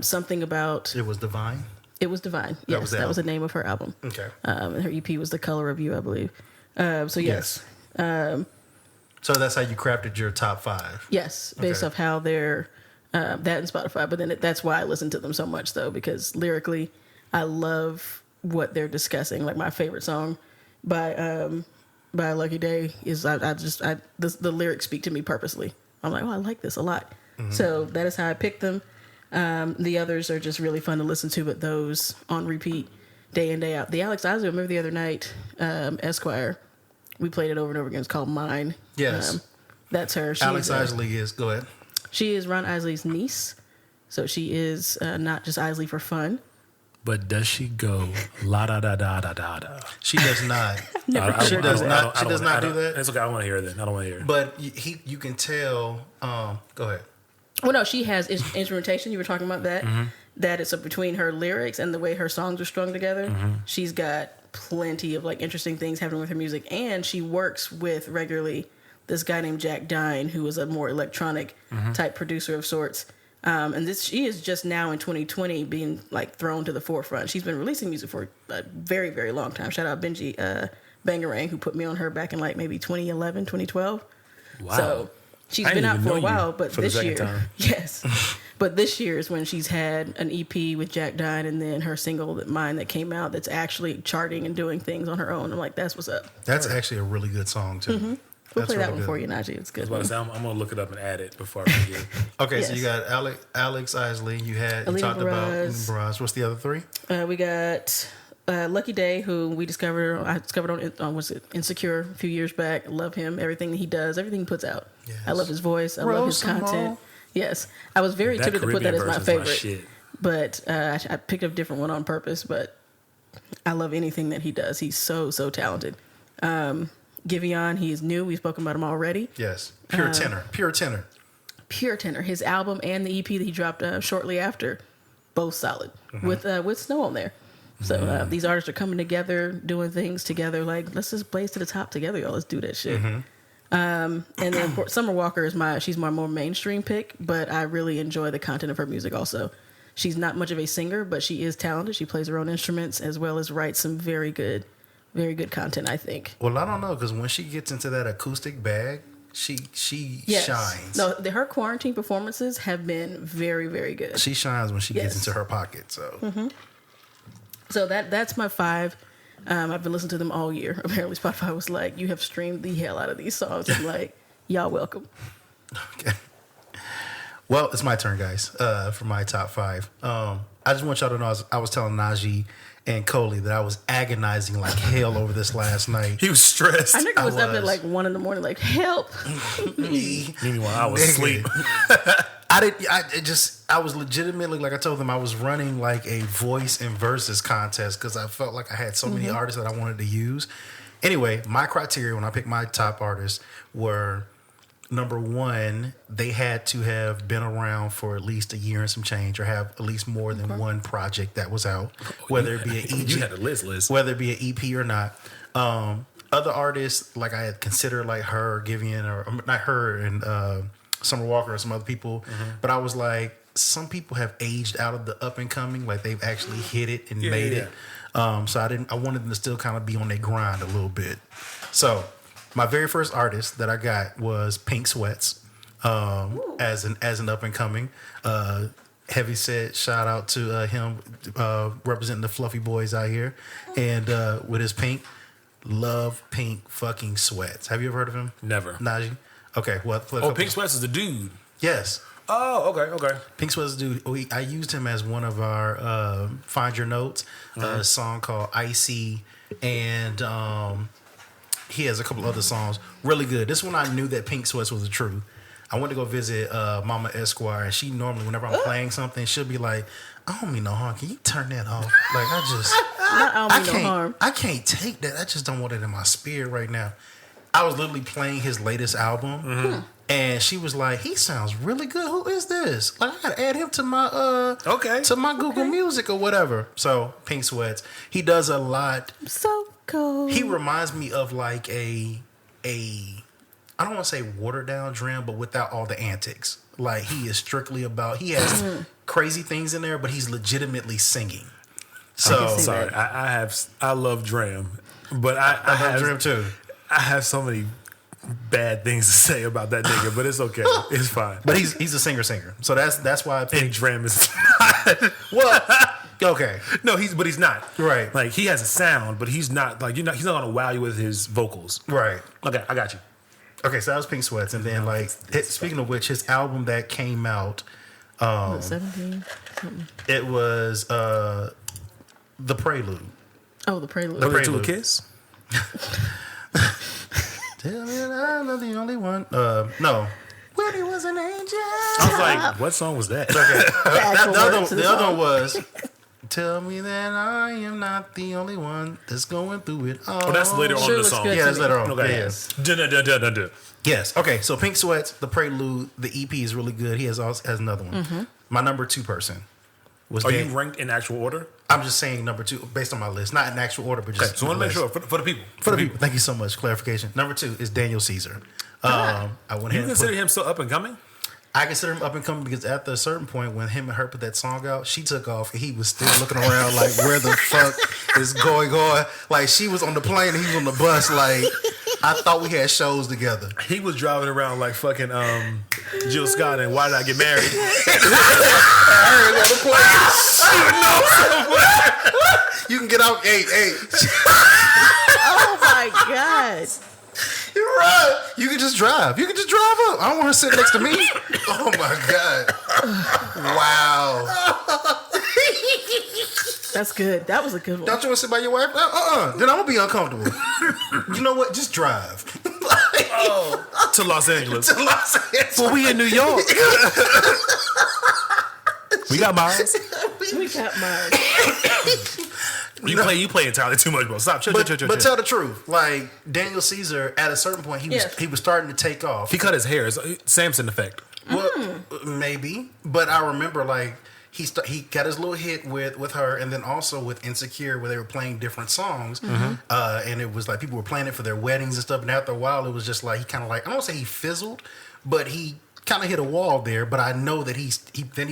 Something about... It was Divine? It was Divine. Yes, that was the name of her album. Okay. And her EP was The Color of You, I believe. So yes. So that's how you crafted your top 5? Yes, based off how they're... that and Spotify. But then that's why I listen to them so much, though, because lyrically, I love... what they're discussing. Like my favorite song by Lucky Day is the lyrics speak to me purposely. I'm like, oh, I like this a lot. So that is how I picked them. The others are just really fun to listen to, but those on repeat day in, day out. The Alex Isley, I remember the other night, Esquire, we played it over and over again. It's called Mine. Yes. That's her. Alex Isley is, go ahead. She is Ron Isley's niece. So she is not just Isley for fun. But does she go la da da da da da da? She does not. She does not do that. It's okay. I don't want to hear that. I don't want to hear it. But you can tell. Go ahead. Well, no, she has instrumentation. You were talking about that. That is between her lyrics and the way her songs are strung together. She's got plenty of like interesting things happening with her music, and she works with regularly this guy named Jack Dine, who is a more electronic type producer of sorts. And she is just now in 2020 being like thrown to the forefront. She's been releasing music for a very, very long time. Shout out Benji Bangarang, who put me on her back in like maybe 2011, 2012. Wow. So she's been out for a while, but this year, yes. But this year is when she's had an EP with Jack Dine and then her single Mine that came out that's actually charting and doing things on her own. I'm like, that's what's up. That's actually a really good song too. We'll play that one for you, Naji. It's good. I'm going to look it up and add it before I forget. Okay, so you got Alex Isley. You talked about Barrage. What's the other 3? We got Lucky Day, who I discovered on was it Insecure a few years back. I love him. Everything he does, everything he puts out. Yes. I love his voice. I love his content. Yes, I was very tempted to put that as my favorite, but I picked a different one on purpose. But I love anything that he does. He's so talented. Giveon, he is new. We've spoken about him already. Yes. Pure tenor. His album and the EP that he dropped shortly after, both solid with Snow on there. So these artists are coming together, doing things together. Like, let's just blaze to the top together, y'all. Let's do that shit. And then Summer Walker is she's my more mainstream pick, but I really enjoy the content of her music also. She's not much of a singer, but she is talented. She plays her own instruments as well as writes some very good content, I think. Well, I don't know, because when she gets into that acoustic bag, she shines. No, her quarantine performances have been very, very good. She shines when she gets into her pocket. So, so that's my 5. I've been listening to them all year. Apparently, Spotify was like, "You have streamed the hell out of these songs." I'm like, "Y'all welcome." Okay. Well, it's my turn, guys. For my top 5, I just want y'all to know I was telling Naji and Coley that I was agonizing like hell over this last night. He was stressed. I think I was up at like 1 a.m, like, help me. Meanwhile, I was asleep. I was legitimately, like I told them, I was running like a voice and verses contest because I felt like I had so many artists that I wanted to use. Anyway, my criteria when I picked my top artists were, number 1, they had to have been around for at least a year and some change, or have at least more than one project that was out, whether it be an EP, you had a list, whether it be an EP or not. Other artists, like I had considered, like her, Giveon, or not her, and Summer Walker, or some other people, but I was like, some people have aged out of the up and coming, like they've actually hit it and made it. So I wanted them to still kind of be on their grind a little bit. So my very first artist that I got was Pink Sweats, as an up and coming. Heavy Set, shout out to him representing the Fluffy Boys out here, and with his Pink. Love Pink fucking Sweats. Have you ever heard of him? Never. Naji? Okay. Well, Pink Sweats is the dude. Yes. Oh, okay. Pink Sweats is the dude. I used him as one of our Find Your Notes, a song called Icy, and he has a couple other songs. Really good. This one I knew that Pink Sweats was the truth. I went to go visit Mama Esquire, and she normally, whenever I'm playing something, she'll be like, I don't mean no harm. Can you turn that off? Like, I don't mean no harm. I can't take that. I just don't want it in my spirit right now. I was literally playing his latest album, and she was like, he sounds really good. Who is this? Like, I gotta add him to my Google Music or whatever. So, Pink Sweats. He does a lot. So cool. He reminds me of like a I don't want to say watered down Dram, but without all the antics. Like, he is strictly about, he has crazy things in there, but he's legitimately singing. So sorry, I love Dram, but I love Dram too. I have so many bad things to say about that nigga, but it's okay. It's fine. But he's a singer. So that's why I picked. And Dram is Well, okay. No, he's not. Right. Like, he has a sound, but he's not he's not gonna wow you with his vocals. Right. Okay, I got you. Okay, so that was Pink Sweats, and then speaking of which, his album that came out, 17 something. It was The Prelude. Oh, the Prelude. The To a Prelude. Kiss? Tell me that I'm not the only one. No. When he was an angel. I was like, what song was that? The other one was Tell me that I am not the only one that's going through it all. Oh, that's later on Sure in the looks song. good Yeah, to that's me. later on. Okay. Yes. Dun-dun-dun-dun-dun. Yes. Okay, so Pink Sweats, The Prelude, the EP is really good. He has another one. My number 2 person was Are you ranked in actual order? I'm just saying number 2 based on my list. Not in actual order, but just Okay, so I want to make list. sure for the people. For the people. Thank you so much. Clarification. Number 2 is Daniel Caesar. I went You ahead and consider him still up and coming? I consider him up and coming because after a certain point, when him and her put that song out, she took off and he was still looking around like, where the fuck is going on? Like, she was on the plane and he was on the bus. Like, I thought we had shows together. He was driving around like fucking Jill Scott and Why Did I Get Married? You can get out. Hey. Oh my God. You're right. You can just drive. You can just drive up. I don't want her sitting next to me. Oh my God. Wow. That's good. That was a good one. Don't you want to sit by your wife? Then I'm going to be uncomfortable. You know what? Just drive. To Los Angeles. To Los Angeles. Well, we in New York. We got Miles. We got mine. You play entirely too much, bro. Stop. Chill. But tell the truth. Like, Daniel Caesar, at a certain point, he was starting to take off. He cut his hair. It's Samson effect. Well, maybe. But I remember, like, he got his little hit with her, and then also with Insecure, where they were playing different songs. And it was like people were playing it for their weddings and stuff. And after a while, it was just like, he kind of like, I don't say he fizzled, but he kind of hit a wall there. But I know that he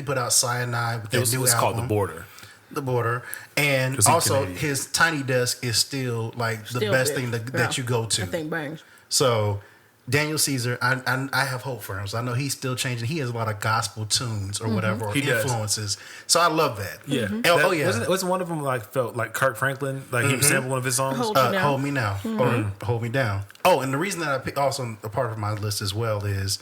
put out Cyanide with that new album. It's called The Border. The Border. And also, his Tiny Desk is still like the best thing that you go to. That thing bangs. So, Daniel Caesar, I have hope for him. So I know he's still changing. He has a lot of gospel tunes or whatever, or He does. influences. So I love that. Yeah. And, Wasn't one of them like felt like Kirk Franklin? Like he sampled one of his songs? Hold Me Now. Or Hold Me Down. Oh, and the reason that I picked also a part of my list as well is,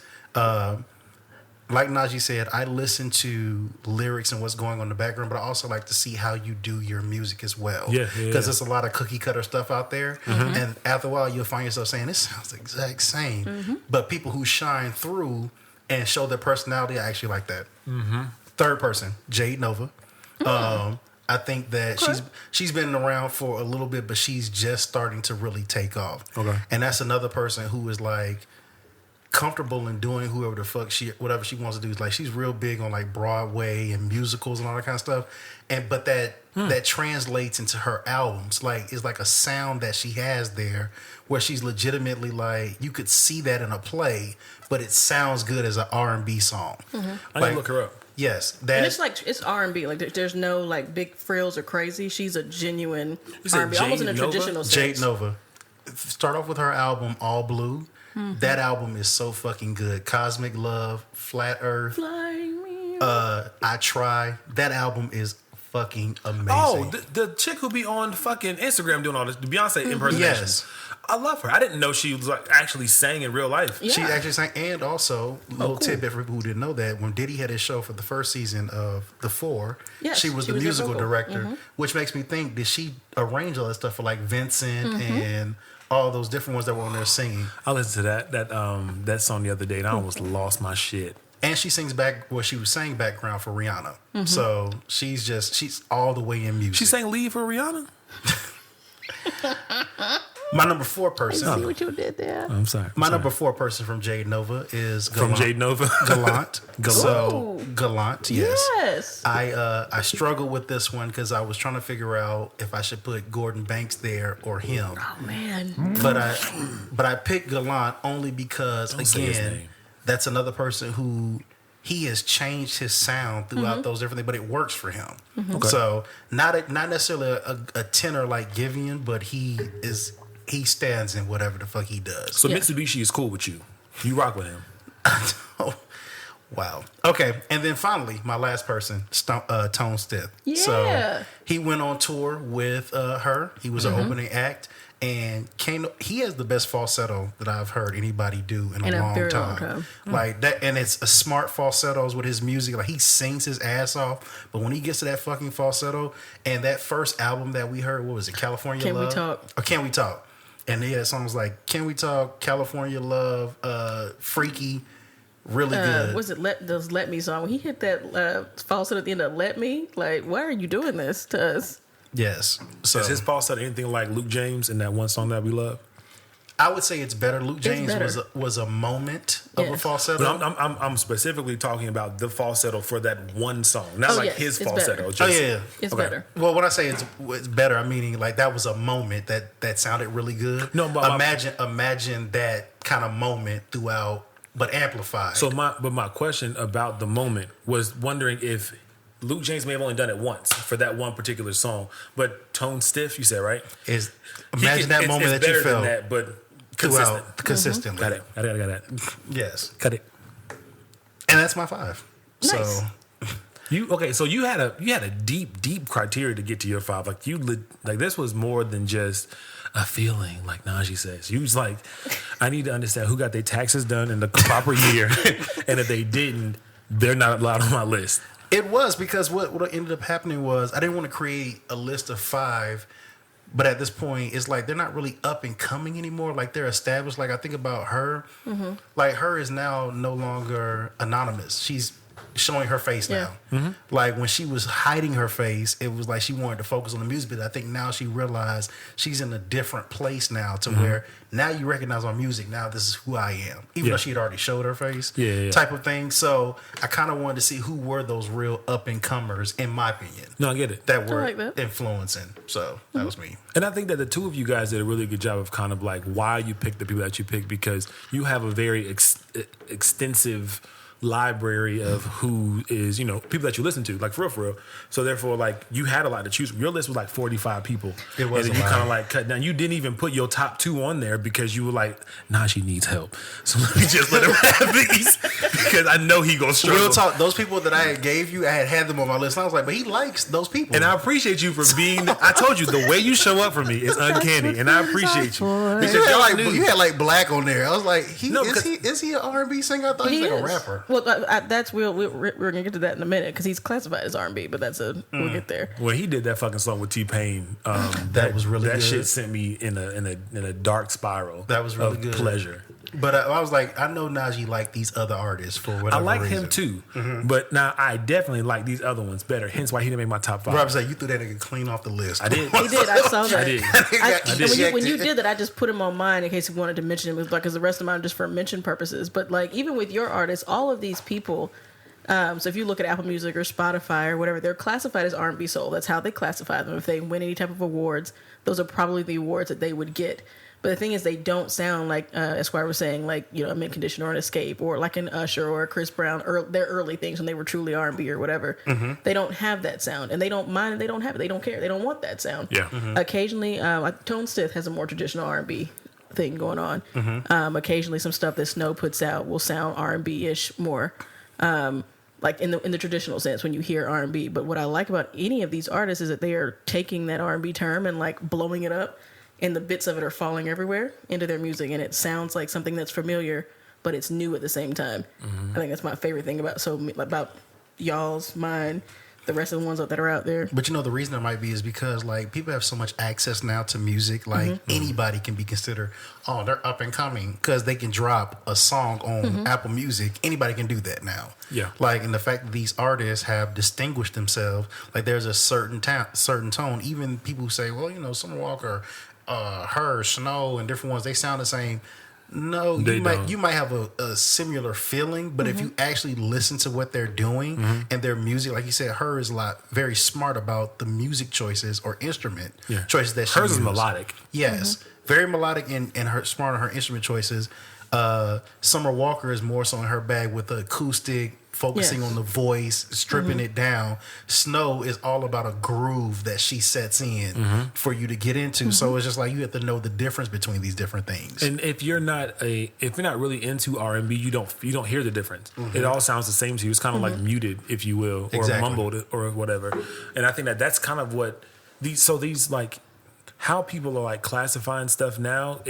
like Naji said, I listen to lyrics and what's going on in the background, but I also like to see how you do your music as well. Yeah. Because there's a lot of cookie cutter stuff out there. And after a while, you'll find yourself saying, this sounds the exact same. But people who shine through and show their personality, I actually like that. Third person, Jade Nova. I think that she's been around for a little bit, but she's just starting to really take off. Okay. And that's another person who is like comfortable in doing whatever she wants to do. It's like she's real big on like Broadway and musicals and all that kind of stuff. But that translates into her albums. Like, it's like a sound that she has there where she's legitimately like, you could see that in a play, but it sounds good as an R&B song. I need to look her up. Yes, And it's like it's R&B. Like there's no like big frills or crazy. She's a genuine R&B, almost in a traditional sense. Jade Nova. Start off with her album All Blue. That album is so fucking good. Cosmic Love, Flat Earth. Fly me. I Try. That album is fucking amazing. Oh, the chick who be on fucking Instagram doing all this, the Beyonce impersonations. Yes. I love her. I didn't know she was like actually sang in real life. Yeah. She actually sang, and also, little cool. tidbit for people who didn't know that, when Diddy had his show for the first season of The Four, Yes, she was the their musical vocal. director, which makes me think, did she arrange all that stuff for like Vincent and all those different ones that were on there singing? I listened to that song the other day and I almost lost my shit. And she sings she was saying background for Rihanna. So she's all the way in music. She sang lead for Rihanna? My number 4 person. See what you did there. I'm sorry. My number 4 person from Jade Nova is From Gallant. Jade Nova? Gallant. So Ooh. Gallant, yes. Yes. I struggled with this one because I was trying to figure out if I should put Gordon Banks there or him. Oh man. But I picked Gallant only because Don't say his again, name. that's another person who he has changed his sound throughout those different things, but it works for him. Okay. So not necessarily a tenor like Giveon, but he stands in whatever the fuck he does. So Yeah. Mitsubishi is cool with you. You rock with him. Wow. Okay, and then finally, my last person, Tone Stith. Yeah. So he went on tour with her. He was an opening act, and he has the best falsetto that I've heard anybody do in a long very time. long time. Like that, and it's a smart falsettos with his music. Like he sings his ass off, but when he gets to that fucking falsetto, and that first album that we heard, what was it, California Can We Love? Talk? Or Can We Talk? And they had songs like Can We Talk, California Love, Freaky. Really good. Was it those Let Me song? When he hit that falsetto at the end of Let Me, like, why are you doing this to us? Yes. So Is his falsetto anything like Luke James in that one song that we love? I would say it's better. Luke James better. was a moment of a Yes. falsetto. But I'm specifically talking about the falsetto for that one song, not Oh, like yes, his it's falsetto. better. Just, Oh yeah. It's Okay. better. Well, when I say it's better, I meaning like that was a moment that sounded really good. No, but imagine that kind of moment throughout, but amplified. So my question about the moment was wondering if Luke James may have only done it once for that one particular song, but Tone Stiff, you said, right? is He imagine can- that it's moment that better you felt than that, but consistent. throughout consistently. Got it. Yes, Cut it. and that's my 5. Nice. So So you had a deep criteria to get to your 5. Like like this was more than just a feeling, like Naji says. You was like, I need to understand who got their taxes done in the proper year, and if they didn't, they're not allowed on my list. it was because what ended up happening was I didn't want to create a list of 5. But at this point, it's like they're not really up and coming anymore. Like they're established. Like I think about her. Like her is now no longer anonymous. She's showing her face Yeah. now. Like when she was hiding her face, it was like she wanted to focus on the music. But I think now she realized she's in a different place now to where now you recognize my music. Now this is who I am. Even though she had already showed her face. Yeah. Type of thing. So I kind of wanted to see who were those real up and comers, in my opinion, No, I get it. that were like that. influencing. So that was me. And I think that the two of you guys did a really good job of kind of like why you picked the people that you picked, because you have a very extensive library of who is, people that you listen to, like for real. So therefore, like you had a lot to choose from. Your list was like 45 people. It was and then a you lot. kind of like cut down. You didn't even put your top 2 on there because you were like, nah, she needs help. So let me just let him have these because I know he gonna struggle. Real talk, those people that I gave you, I had them on my list. And I was like, but he likes those people. And I appreciate you for being. I told you the way you show up for me is uncanny, and I appreciate you. Because you y'all had knew. you had like Black on there. I was like, No, is he an R&B singer? I thought he was like a rapper. Well, we're gonna get to that in a minute because he's classified as R&B, but we'll get there. When he did that fucking song with T-Pain, That was really that good. shit sent me in a dark spiral. That was really of good. pleasure. But I was like, I know Naji liked these other artists for whatever I like reason. him too, but now I definitely like these other ones better. Hence why he didn't make my top 5. Bro, I was like, you threw that nigga clean off the list. I did. He did. I saw that. I did. And when you did that, I just put him on mine in case he wanted to mention him, because the rest of mine are just for mention purposes. But like even with your artists, all of these people. So if you look at Apple Music or Spotify or whatever, they're classified as R&B soul. That's how they classify them. If they win any type of awards, those are probably the awards that they would get. But the thing is, they don't sound like Esquire was saying, like, you know, a Mint Condition or an Escape or like an Usher or a Chris Brown, or their early things when they were truly R&B or whatever. They don't have that sound, and they don't mind it. They don't have it. They don't care. They don't want that sound. Yeah. Occasionally, like Tone Stith has a more traditional R&B thing going on. Occasionally, some stuff that Snow puts out will sound R&B-ish more. Like in the traditional sense when you hear R&B. But what I like about any of these artists is that they are taking that R&B term and like blowing it up, and the bits of it are falling everywhere into their music, and it sounds like something that's familiar, but it's new at the same time. I think that's my favorite thing about y'all's, mine, the rest of the ones that are out there. But you know, the reason it might be is because like people have so much access now to music. Like anybody can be considered, oh, they're up and coming because they can drop a song on Apple Music. Anybody can do that now. Yeah. Like, and the fact that these artists have distinguished themselves, like there's a certain tone. Even people who say, well, you know, Summer Walker, her, Snow, and different ones, they sound the same. No, you might have a similar feeling, but if you actually listen to what they're doing and their music, like you said, her is very smart about the music choices or instrument choices that she Hers uses. is melodic. Yes, very melodic and her smart on her instrument choices. Summer Walker is more so in her bag with the acoustic, focusing on the voice, stripping it down. Snow is all about a groove that she sets in for you to get into. So it's just like you have to know the difference between these different things. And if you're not really into R&B, you don't hear the difference. It all sounds the same to you. It's kind of like muted, if you will, or mumbled or whatever. And I think that's kind of what these like how people are like classifying stuff now.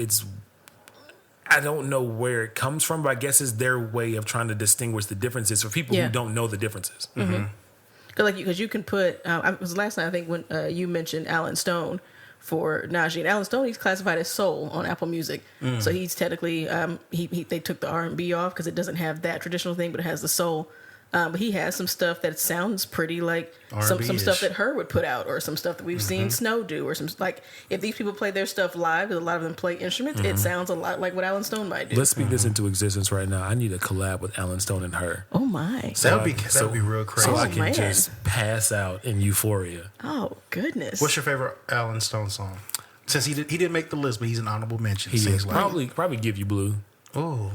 I don't know where it comes from, but I guess it's their way of trying to distinguish the differences for people who don't know the differences. Because you can put, it was last night I think when you mentioned Alan Stone for Naji, and Alan Stone, he's classified as soul on Apple Music, so he's technically they took the R&B off because it doesn't have that traditional thing, but it has the soul. But he has some stuff that sounds pretty like some stuff that her would put out, or some stuff that we've seen Snow do, or some like if these people play their stuff live, because a lot of them play instruments, it sounds a lot like what Alan Stone might do. Let's speak this into existence right now. I need a collab with Alan Stone and her. Oh my! That would be real crazy. So I can just pass out in euphoria. Oh goodness! What's your favorite Alan Stone song? Since he didn't make the list, but he's an honorable mention. He is probably Give You Blue. Oh.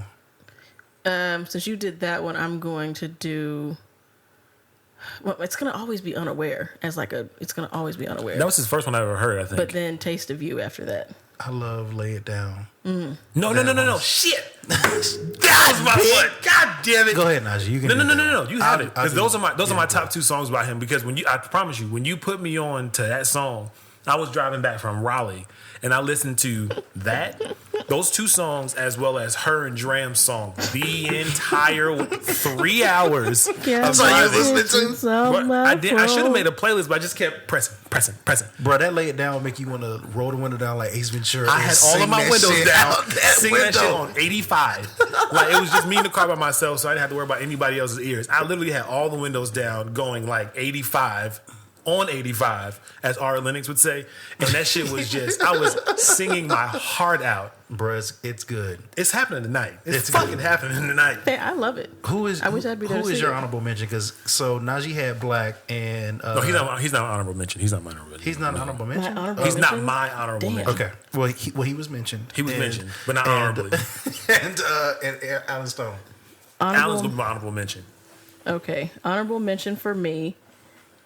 Since you did that one, I'm going to do. Well, it's gonna always be Unaware It's gonna always be Unaware. That was his first one I ever heard, I think. But then Taste of You after that. I love Lay It Down. No. Shit. That was my one. God damn it. Go ahead, Naji. You can. No. You have it. Because those are my top two songs by him. Because I promise you, when you put me on to that song, I was driving back from Raleigh and I listened to those two songs, as well as her and Dram's song, the entire 3 hours. I'm sorry, you listening to? I should have made a playlist, but I just kept pressing. Bro, that Lay It Down will make you want to roll the window down like Ace Ventura. I had all of my windows down, singing that shit on 85. Like, it was just me in the car by myself, so I didn't have to worry about anybody else's ears. I literally had all the windows down, going like 85. On 85, as R. Lennox would say, and that shit was just, I was singing my heart out. Bruh, it's good. It's happening tonight. It's fucking good. happening tonight. Hey, I love it. I wish I'd be there. Who is your honorable mention? Because Naji had Black and no, he's not an honorable mention. He's not my honorable mention. He's not an honorable mention. He's not my honorable mention. Okay. Well, he was mentioned. He was mentioned, but not honorably. And Alan Stone. Alan's gonna be my honorable mention. Okay, honorable mention for me.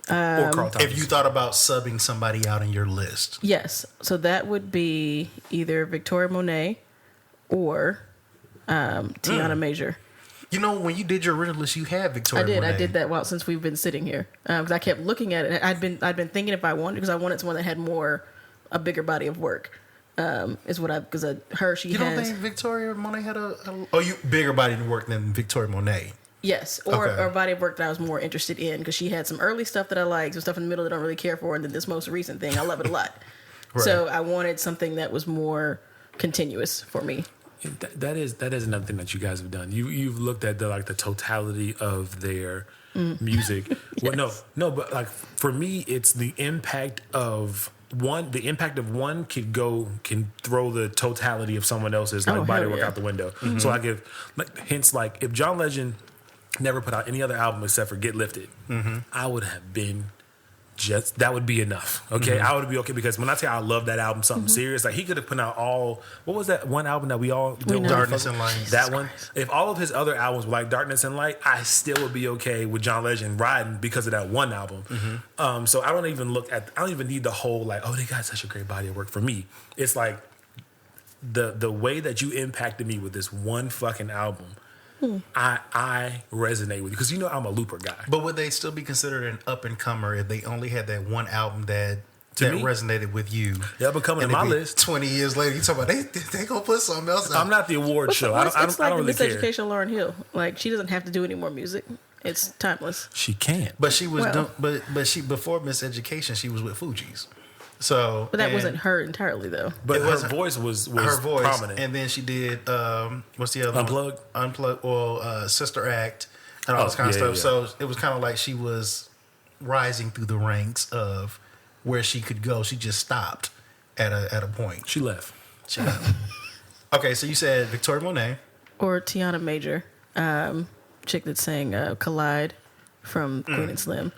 Or Carl Thomas. If you thought about subbing somebody out in your list. Yes. So that would be either Victoria Monet or Tiana Major. You know, when you did your original list, you had Victoria Monet. I did that since we've been sitting here. Because I kept looking at it. I'd been thinking if I wanted, because I wanted someone that had a bigger body of work. She You has. don't think Victoria Monet had bigger body of work than Victoria Monet? Yes, or a body of work that I was more interested in, because she had some early stuff that I liked, some stuff in the middle that I don't really care for, and then this most recent thing, I love it a lot. Right. So I wanted something that was more continuous for me. That is another thing that you guys have done. You've looked at the totality of their music. Yes. Well, no, but like for me, it's the impact of one. The impact of one can throw the totality of someone else's body work out the window. Mm-hmm. So if John Legend never put out any other album except for Get Lifted, I would have been just that would be enough. Okay, I would be okay because when I tell you I love that album, something serious, like he could have put out what was that one album that we all did? Darkness and Light. That one. If all of his other albums were like Darkness and Light, I still would be okay with John Legend riding because of that one album. So I don't even need the whole like, oh, they got such a great body of work. For me, it's like the way that you impacted me with this one fucking album. I resonate with you because I'm a looper guy. But would they still be considered an up and comer if they only had that one album that To me? resonated with you? Yeah, but coming to my list 20 years later, you talk about they gonna put something else out. I'm not the award show. I It's like don't the really care. Miseducation of Lauryn Hill. Like she doesn't have to do any more music. It's timeless. She can't. But she was Well. but she before Miseducation, she was with Fugees. So But that and wasn't her entirely though. But It her wasn't- voice was her voice, prominent. and then she did what's the other Unplugged? one? Unplugged, or Sister Act, and all this kind of yeah, stuff. yeah. So it was kind of like she was rising through the ranks of where she could go. She just stopped at a point. She left. Okay, so you said Victoria Monet. Or Tiana Major, chick that sang Collide from Queen and Slim.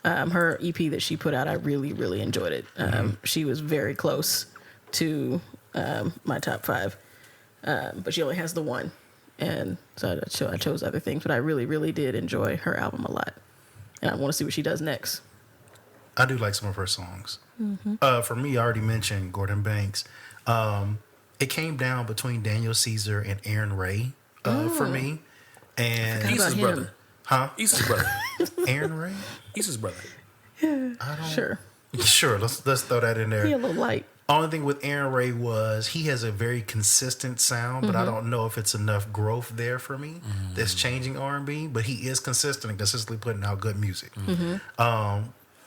Her EP that she put out, I really, really enjoyed it. She was very close to my top 5. But she only has the one. And so I chose other things. But I really, really did enjoy her album a lot. And I want to see what she does next. I do like some of her songs. For me, I already mentioned Gordon Banks. It came down between Daniel Caesar and Aaron Ray for me. And How about Issa's him? brother. huh? Issa's brother. Aaron Ray? Issa's brother. Sure. Sure, let's throw that in there. He a little light. Only thing with Aaron Ray was he has a very consistent sound, but I don't know if it's enough growth there for me. That's changing R&B, but he is consistent and consistently putting out good music.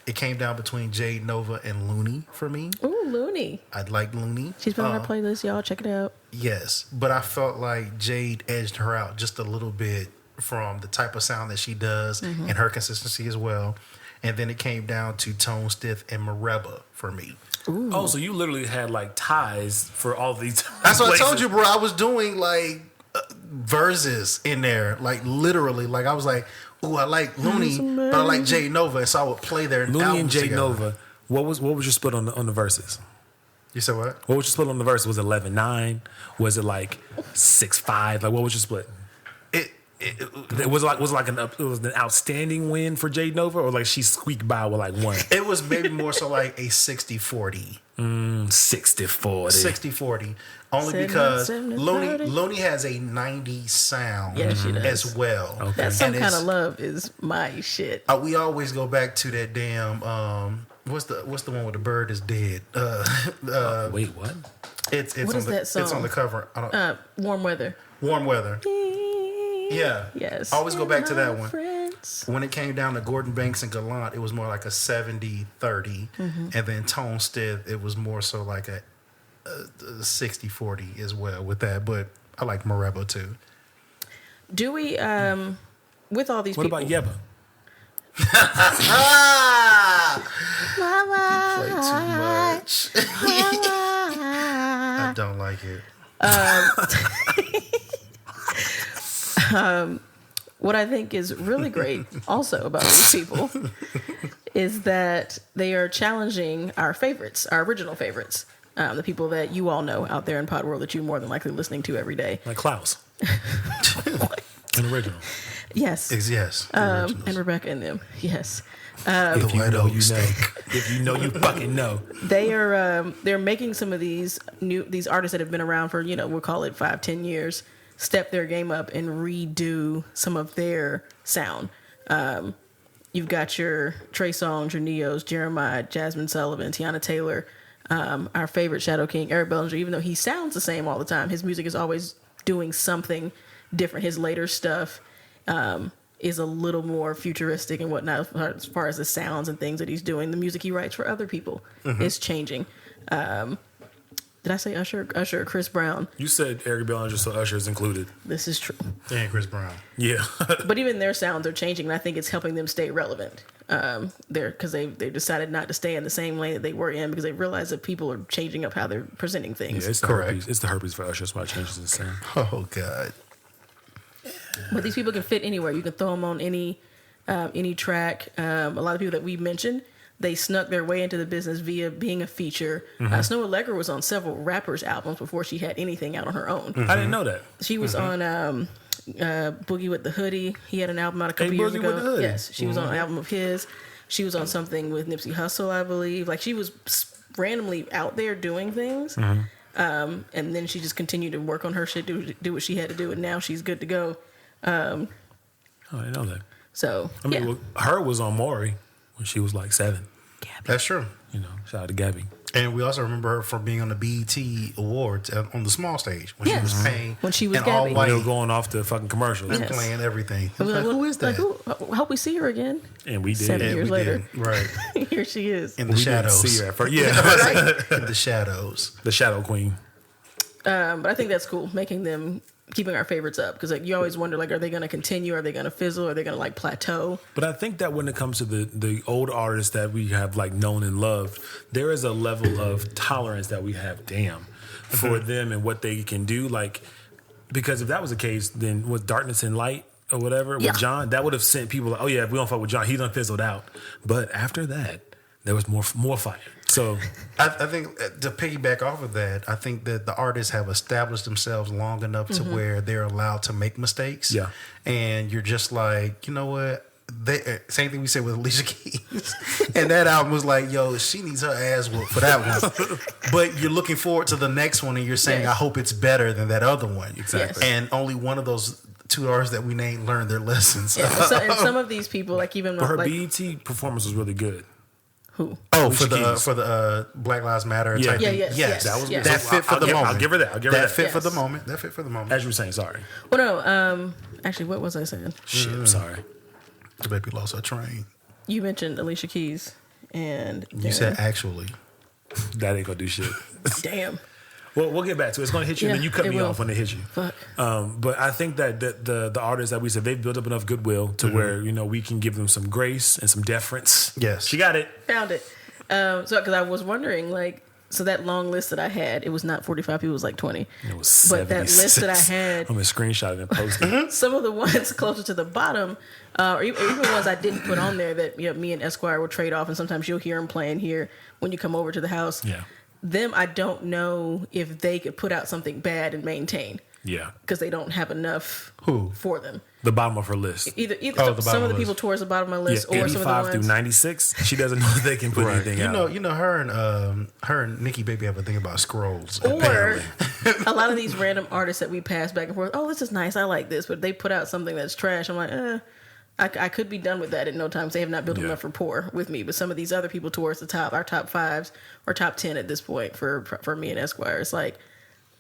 It came down between Jade Nova and Looney for me. Ooh, Looney. I'd like Looney. She's been on our playlist, y'all. Check it out. Yes, but I felt like Jade edged her out just a little bit from the type of sound that she does and her consistency as well. And then it came down to Tone Stith and Mereba for me. Oh, so you literally had like ties for all these. That's what I told places. you, bro. I was doing like verses in there, like literally. Like I was like, "Ooh, I like Looney, but I like Jade Nova," and so I would play their Looney and albums Jade together. Nova. What was your split on the verses? You said what? What was your split on the verses? Was it 11-9? Was it like 6-5? Like what was your split? It was an outstanding win for Jade Nova, or like she squeaked by with like one. It was maybe more so like a 60-40. 60-40. 60-40. Only 70, because 70, Looney has a 90s sound Yeah, she does. as well. Okay. That Some And Kind it's- of Love is my shit. We always go back to that damn what's the one where the bird is dead? Wait, what? It's What on is the that song? it's on the cover. I don't, Warm Weather. Warm Weather. Yeah. Yes. I always go back to that one. Friends. When it came down to Gordon Banks and Gallant, it was more like a 70-30. And then Tone Stith, it was more so like a 60-40 as well with that. But I like Mereba too. Do we, with all these What people. about Yeba? Play too much. I don't like it. What I think is really great also about these people is that they are challenging our favorites, our original favorites, the people that you all know out there in Pod World that you're more than likely listening to every day. Like Klaus. An original. Yes. Yes. And Rebecca and them. Yes. If you White know, Oak you know. steak. If you know, you fucking know. They are they're making some of these artists that have been around for, we'll call it 5-10 years, step their game up and redo some of their sound. You've got your Trey Songz, your Neos, Jeremiah, Jasmine Sullivan, Tiana Taylor, our favorite Shadow King, Eric Bellinger. Even though he sounds the same all the time, his music is always doing something different. His later stuff is a little more futuristic and whatnot as far as the sounds and things that he's doing. The music he writes for other people is changing. Did I say Usher? Usher, Chris Brown. You said Eric Bellinger, so Usher is included. This is true. And Chris Brown. Yeah. But even their sounds are changing, and I think it's helping them stay relevant. Because they've decided not to stay in the same lane that they were in because they realize that people are changing up how they're presenting things. Yeah, it's the Correct. herpes. It's the herpes for Usher. That's why it changes the sound. Oh God. But these people can fit anywhere. You can throw them on any track. A lot of people that we mentioned they snuck their way into the business via being a feature. Snow Allegra was on several rappers' albums before she had anything out on her own. I didn't know that. She was on Boogie with the Hoodie. He had an album out a couple years Boogie ago. with the Hoodie. Yes, she was on an album of his. She was on something with Nipsey Hussle, I believe. Like, she was randomly out there doing things. And then she just continued to work on her shit, do what she had to do, and now she's good to go. Oh, I didn't know that. So, I mean, well, her was on Maury when she was like 7. That's true. You know, shout out to Gabby. And we also remember her for being on the BET Awards on the small stage when she was paying. When she was and Gabby. all When white they were going off to fucking commercials. and Yes. playing everything. I was like, who is that? I hope we see her again. And we did. 7 And years we later. did. Right. Here she is. In the We didn't shadows. see her at first. Yeah. In the shadows. The Shadow Queen. But I think that's cool, making them, keeping our favorites up. Because like, you always wonder, like, are they going to continue? Are they going to fizzle? Are they going to, like, plateau? But I think that when it comes to the old artists that we have like known and loved, there is a level of tolerance that we have, for them and what they can do. Like, because if that was the case, then with Darkness and Light or whatever, with John, that would have sent people like, oh yeah, if we don't fuck with John, he done fizzled out. But after that, there was more fire. So I think to piggyback off of that, I think that the artists have established themselves long enough to where they're allowed to make mistakes. Yeah. And you're just like, you know what? Same thing we said with Alicia Keys. And that album was like, yo, she needs her ass whooped for that one. But you're looking forward to the next one and you're saying, Yes. I hope it's better than that other one. Exactly. Yes. And only one of those 2 artists that we named learned their lessons. Yeah. And some of these people, like, even but her like, BET performance was really good. who? Oh, Alicia Keys. for the Black Lives Matter Yeah. type Yeah, thing. yes. That was Yes. That fit for the moment. I'll give her that. That fit for Yes. the moment. That fit for the moment. As you were saying, sorry. Well, no. Actually, what was I saying? Shit, I'm sorry. The baby lost her train. You mentioned Alicia Keys, and You said actually. That ain't gonna do shit. damn. Well, we'll get back to it. It's gonna hit you, and then you cut it me will. off when it hits you. Fuck. But I think that the artists that we said, they've built up enough goodwill to where, you know, we can give them some grace and some deference. Yes. She got it. Found it. So, because I was wondering, like, so that long list that I had, it was not 45 people, it was like 20. It was But that list that I 76. had, I'm gonna screenshot it and post it. some of the ones closer to the bottom, or even ones I didn't put on there that, you know, me and Esquire will trade off, and sometimes you'll hear them playing here when you come over to the house. Yeah. Them, I don't know if they could put out something bad and maintain, Yeah. because they don't have enough Who? for them. The bottom of her list. Either the some bottom of the list. people towards the bottom of my Yeah, list, or some of the 85 ones. through 96. She doesn't know if they can put anything out. You know, her and Nikki Baby have a thing about scrolls. Or apparently. a lot of these random artists that we pass back and forth. Oh, this is nice. I like this, but they put out something that's trash. I'm like, I could be done with that in no time. 'Cause they have not built enough rapport with me. But some of these other people towards the top, our top 5s or top 10 at this point for me and Esquire, it's like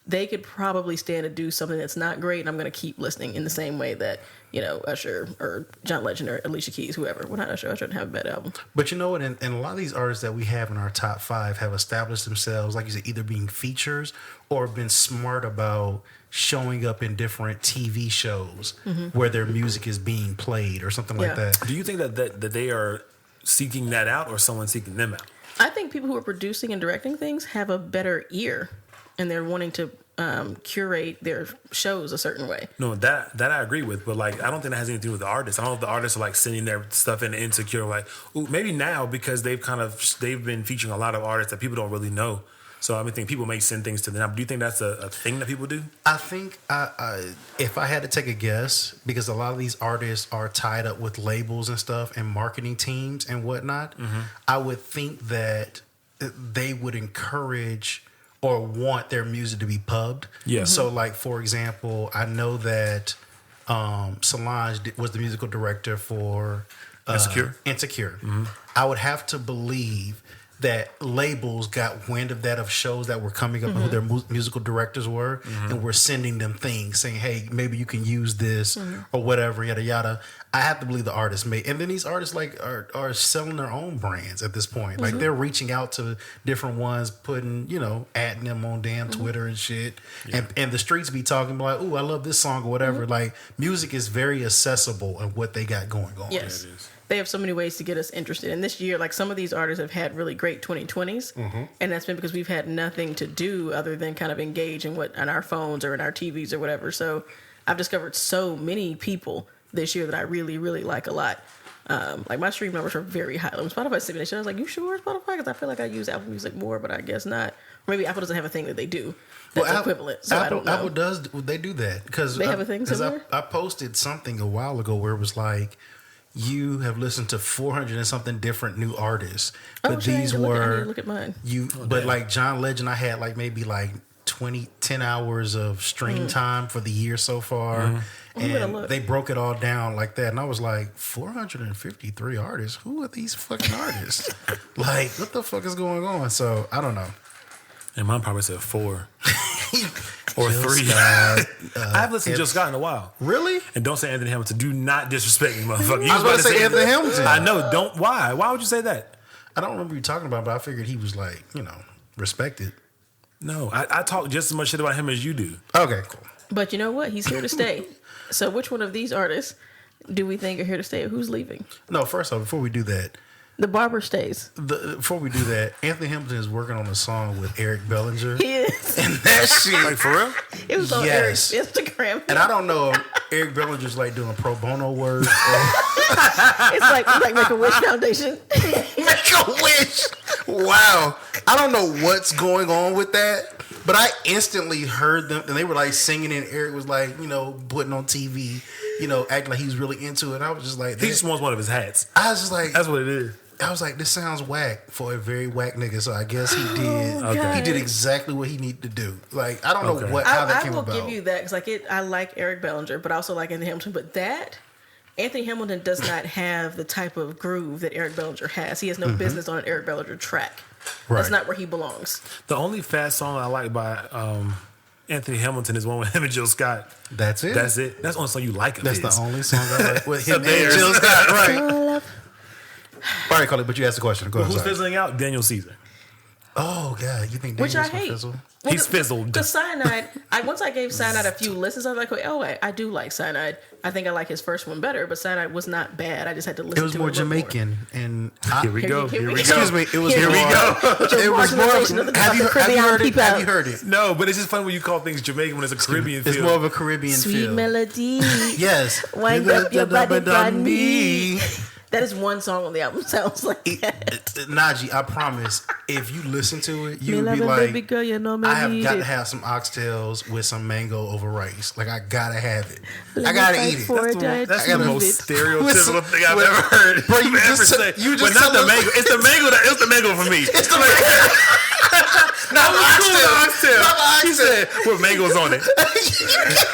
they could probably stand to do something that's not great, and I'm going to keep listening in the same way that, you know, Usher or John Legend or Alicia Keys, whoever. Well, not Usher. Usher didn't have a bad album. But you know what? And a lot of these artists that we have in our top 5 have established themselves, like you said, either being features or been smart about showing up in different TV shows where their music is being played or something like Yeah. that. Do you think that they are seeking that out or someone seeking them out? I think people who are producing and directing things have a better ear, and they're wanting to curate their shows a certain way. No, that I agree with, but like I don't think that has anything to do with the artists. I don't know if the artists are like sending their stuff in Insecure, like, ooh, maybe now because they've been featuring a lot of artists that people don't really know. So I think people may send things to them. Do you think that's a thing that people do? I think if I had to take a guess, because a lot of these artists are tied up with labels and stuff and marketing teams and whatnot, I would think that they would encourage or want their music to be pubbed. Yeah. So, like, for example, I know that Solange was the musical director for Insecure. Insecure. I would have to believe that labels got wind of that, of shows that were coming up and who their musical directors were, and were sending them things saying, hey, maybe you can use this or whatever, yada yada. I have to believe the artists made, and then these artists like are selling their own brands at this point. Like they're reaching out to different ones, putting, you know, adding them on damn Twitter and shit, and the streets be talking like, "Ooh, I love this song" or whatever. Like, music is very accessible in what they got going on. Yes. Yeah, it is. They have so many ways to get us interested. And this year, like, some of these artists have had really great 2020s. And that's been because we've had nothing to do other than kind of engage in what on our phones or in our TVs or whatever. So I've discovered so many people this year that I really, really like a lot. Like my stream numbers are very high. When Spotify sent me that shit, I was like, "You sure Spotify?" Because I feel like I use Apple Music more, but I guess not. Or maybe Apple doesn't have a thing that they do that's equivalent. So I don't know. Apple does. They do that because they have a thing similar. I posted something a while ago where it was like, you have listened to 400 and something different new artists, but these were look at mine. But like John Legend, I had like maybe like 10 hours of stream time for the year so far. And they broke it all down like that. And I was like, 453 artists? Who are these fucking artists? Like, what the fuck is going on? So, I don't know. And mine probably said 4. Or Jill 3. Scott, I haven't listened to Jill Scott in a while. Really? And don't say Anthony Hamilton. Do not disrespect me, motherfucker. I was about to say Anthony Hamilton. I know. Don't. Why? Why would you say that? I don't remember you talking about it, but I figured he was like, respected. No. I talk just as much shit about him as you do. Okay, cool. But you know what? He's here to stay. So which one of these artists do we think are here to stay? Who's leaving? No, first off, before we do that, the barber stays. Before we do that, Anthony Hamilton is working on a song with Eric Bellinger. He is. And that shit. Like, for real? It was on Eric's Instagram. And I don't know if Eric Bellinger's like doing pro bono work. It's like Make-A-Wish Foundation. Make-A-Wish. Wow. I don't know what's going on with that. But I instantly heard them, and they were like singing, and Eric was like, putting on TV, acting like he was really into it. I was just like, he just wants one of his hats. I was just like, that's what it is. I was like, this sounds whack for a very whack nigga. So I guess he did. Okay. He did exactly what he needed to do. Like, I don't know how that came about. I will give you that because I like Eric Bellinger, but I also like Anthony Hamilton. But Anthony Hamilton does not have the type of groove that Eric Bellinger has. He has no business on an Eric Bellinger track. Right. That's not where he belongs. The only fast song I like by Anthony Hamilton is one with him and Jill Scott. That's it? That's it. That's the only song you like of That's his. the only song I like with him and Jill Scott. Right. All right, Coley, but you asked the question. Go ahead. Who's fizzling out? Daniel Caesar. Oh, God. You think Daniel's going to fizzle? Well, he's fizzled. The Cyanide, once I gave Cyanide a few listens, I was like, I do like Cyanide. I think I like his first one better, but Cyanide was not bad. I just had to listen to it. It was more Jamaican. And here we go. Excuse me. It was here we go. It was more. Have you heard it? No, but it's just funny when you call things Jamaican when it's a Caribbean feel. It's more of a Caribbean feel. Sweet melody. Yes. Wind up your body on me. That is one song on the album. Sounds like that. Naji, I promise, if you listen to it, you would be like, baby girl, I have got to have some oxtails with some mango over rice. Like, I got to have it. I got to eat it. That's the most stereotypical thing I've ever heard. Bro, you just said not the mango. It's the mango. It's the mango for me. It's the mango. Not the oxtail. He said, with mangoes on it.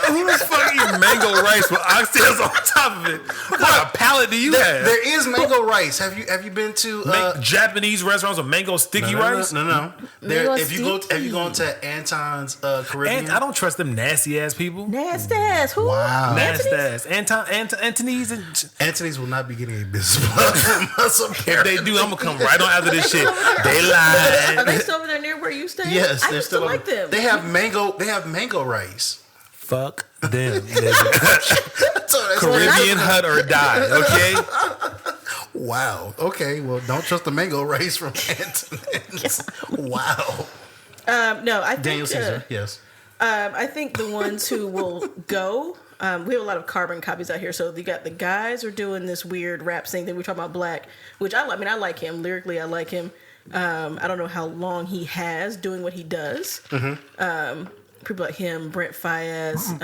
Who the fuck eats mango rice with oxtails on top of it? What kind of palate do you have? There is mango rice. Have you been to Japanese restaurants with mango sticky rice? No. If you go to Anton's Caribbean, I don't trust them nasty ass people. Nasty ass. Who? Wow. Nasty ass. Anthony's will not be getting a business plug from us. If they do, I'm gonna come right on after this shit. They lied. Are they still over there near where you stay? Yes, I used to like them. They have mango rice. Fuck them. Caribbean hut or die. Okay. Wow. Okay. Well, don't trust the mango rice from Anthony's. Wow. No, I think Daniel Caesar. Yes. I think the ones who will go. We have a lot of carbon copies out here. So you got the guys are doing this weird rap thing. We're talking about Black, which I like him lyrically. I like him. I don't know how long he has doing what he does. People like him, Brent Faiyaz,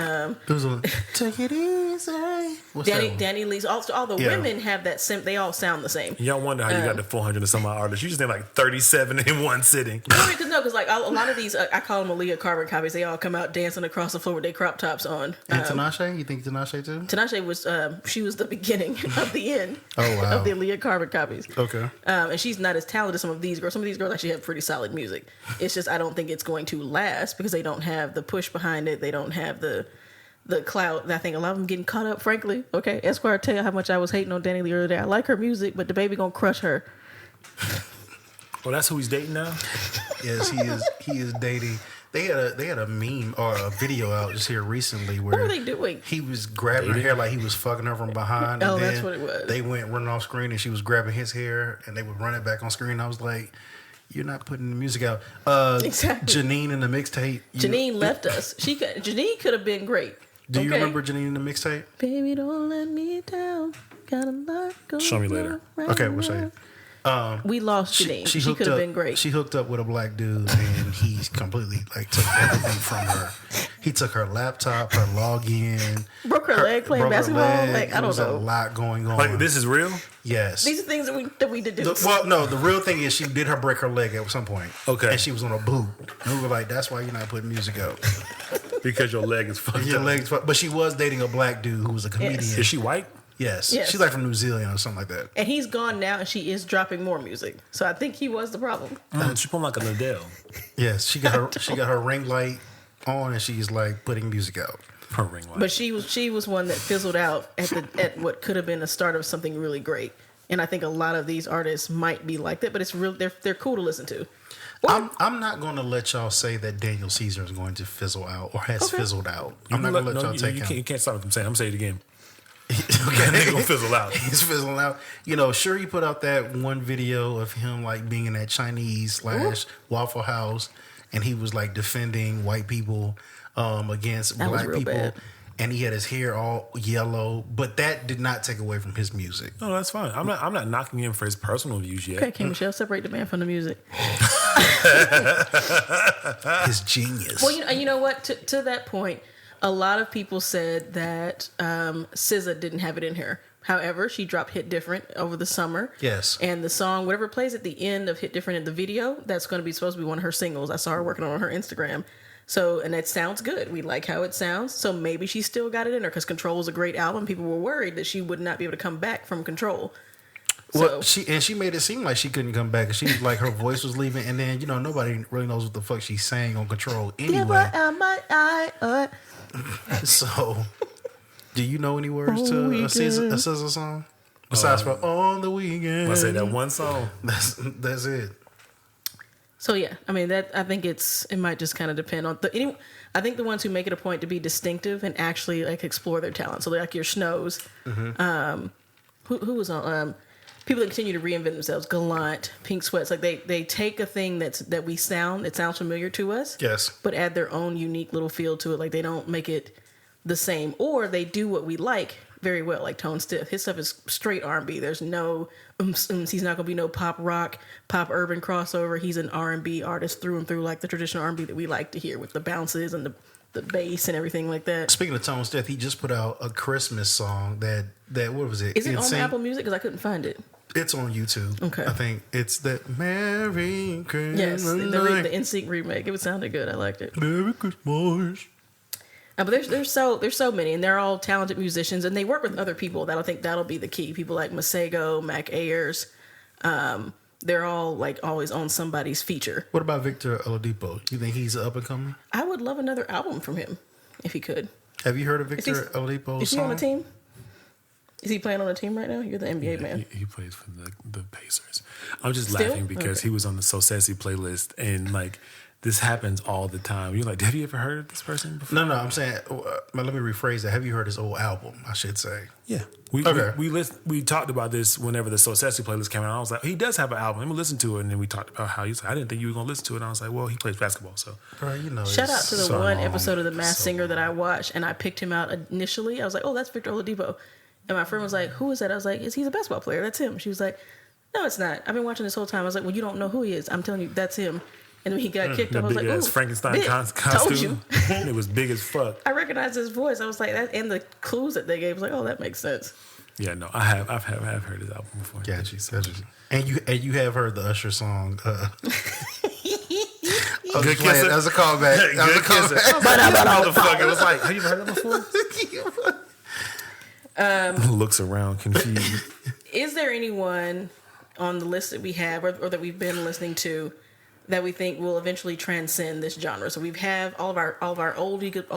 Take It Easy. Danny Lee's. Also, all the women have that. They all sound the same. Y'all wonder how you got the 400 and some odd artists. You just named like 37 in one sitting. Because like a lot of these, I call them Aaliyah carbon copies. They all come out dancing across the floor with their crop tops on. And Tinashe, you think Tinashe too? Tinashe was she was the beginning of the end. Oh wow. Of the Aaliyah carbon copies. Okay. And she's not as talented as some of these girls. Some of these girls actually have pretty solid music. It's just I don't think it's going to last because they don't have the push behind it. They don't have the clout. I think a lot of them getting caught up, frankly. Okay, Esquire, tell you how much I was hating on Danny Lee earlier. I like her music, but the baby gonna crush her. Well, that's who he's dating now? Yes, he is dating. They had a meme or a video out just here recently where what were they doing? He was grabbing her hair like he was fucking her from behind. Oh, and then that's what it was. They went running off screen and she was grabbing his hair and they would run it back on screen. I was like, you're not putting the music out. Exactly. Janine in the mixtape. Janine left us. Janine could have been great. Do you Okay. remember Janine the mixtape? Baby, don't let me down. Got a lot going Show me later. on Okay, right we'll show you. now. We lost Janine. She hooked could have up- been great. She hooked up with a black dude, and he completely like took everything from her. He took her laptop, her login, Broke her leg playing broke her basketball. leg. Like, I There don't was know. a lot going on. Like, this is real? Yes. These are things that we deduce. Well, no, the real thing is she did her break her leg at some point. Okay. And she was on a boot. And we were like, that's why you're not putting music out. Because your leg is fucked Your up. legs, but she was dating a black dude who was a comedian. Yes. Is she white? Yes. Yes. She's like from New Zealand or something like that. And he's gone now, and she is dropping more music. So I think he was the problem. She put like a Liddell. Yes. She got her ring light on and she's like putting music out. Her ring light. But she was one that fizzled out at what could have been the start of something really great. And I think a lot of these artists might be like that, but it's real. They're cool to listen to. I'm not going to let y'all say that Daniel Caesar is going to fizzle out or has Okay. fizzled out. I'm not going to let y'all take him. You can't stop it from saying. I'm saying it again. Okay. That nigga gonna fizzle out. He's fizzling out. You know, sure, he put out that one video of him like being in that Chinese / Waffle House, and he was like defending white people against That was black real people. bad. And he had his hair all yellow, but that did not take away from his music. No, that's fine. I'm not knocking him for his personal views yet. Okay, King Michelle, separate the man from the music. His genius. Well, you know what? To that point, a lot of people said that SZA didn't have it in her. However, she dropped Hit Different over the summer. Yes. And the song, whatever plays at the end of Hit Different in the video, that's going to be supposed to be one of her singles. I saw her working on her Instagram. So, and that sounds good. We like how it sounds. So maybe she still got it in her because Control is a great album. People were worried that she would not be able to come back from Control. Well, she made it seem like she couldn't come back. She like her voice was leaving, and then nobody really knows what the fuck she sang on Control anyway. So, do you know any words to a SZA song besides for "On the Weekend"? I say that one song. That's it. So yeah, I mean I think it might just kind of depend on I think the ones who make it a point to be distinctive and actually like explore their talent. So like your Snows, who was on people that continue to reinvent themselves, Gallant, Pink Sweats, like they take a thing that sounds familiar to us, Yes. but add their own unique little feel to it. Like they don't make it the same, or they do what we like very well, like Tone Stiff. His stuff is straight R&B. There's no he's not gonna be no pop rock, pop urban crossover. He's an R&B artist through and through, like the traditional R&B that we like to hear with the bounces and the bass and everything like that. Speaking of Tone Stiff, he just put out a Christmas song that what was it? Is it on Apple Music? Because I couldn't find it. It's on YouTube. Okay. I think it's that Merry Christmas. Yes, the Night. NSYNC remake. It sounded good. I liked it. Merry Christmas. But there's so many, and they're all talented musicians, and they work with other people. I think that'll be the key. People like Masego, Mac Ayers, they're all like always on somebody's feature. What about Victor Oladipo? You think he's up and coming? I would love another album from him if he could. Have you heard of Victor Oladipo's Is he song? on the team? Is he playing on a team right now? You're the NBA man. He plays for the Pacers. I'm just Still? laughing because Okay. he was on the So Sassy playlist, and like this happens all the time. You're like, have you ever heard of this person before? No, I'm saying. Let me rephrase that. Have you heard his old album? I should say. Yeah. We talked about this whenever the So Sassy playlist came out. I was like, he does have an album. Let me listen to it. And then we talked about how I didn't think you were going to listen to it. And I was like, well, he plays basketball. So Bro, Shout out to the so one long. episode of The Masked So Singer that I long. watched, and I picked him out initially. I was like, oh, that's Victor Oladipo. And my friend was like, who is that? I was like, he's a basketball player. That's him. She was like, no, it's not. I've been watching this whole time. I was like, well, you don't know who he is. I'm telling you, that's him. And when he got kicked that off, I was big like, ass ooh, Frankenstein bitch, costume. told you. It was big as fuck. I recognized his voice. I was like, that, and the clues that they gave, I was like, oh, that makes sense. Yeah, no, I've heard his album before. Got you. And you have heard the Usher song. Good Kisser. That was a callback. That was a Good Kisser. callback. Motherfucker was like, have you ever heard that before? Looks around confused. Is there anyone on the list that we have or that we've been listening to that we think will eventually transcend this genre? So we have all of our oldie good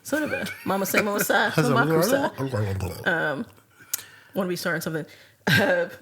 son of a mama say mama side mama side. Want to be starting something?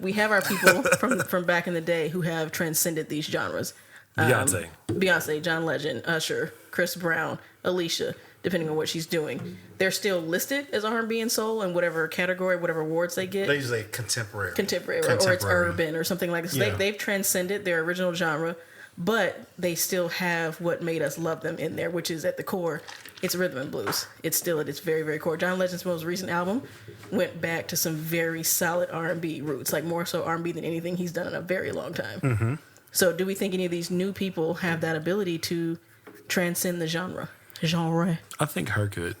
We have our people from back in the day who have transcended these genres. Beyonce, John Legend, Usher, Chris Brown, Alicia, depending on what she's doing. They're still listed as R&B and soul in whatever category, whatever awards they get. They usually contemporary, Or it's urban or something like this. Yeah. They've transcended their original genre. but they still have what made us love them in there, which is at the core, it's rhythm and blues. It's still at its very, very core. John Legend's most recent album went back to some very solid R&B roots, like more so R&B than anything he's done in a very long time. Mm-hmm. So do we think any of these new people have that ability to transcend the genre? I think her could.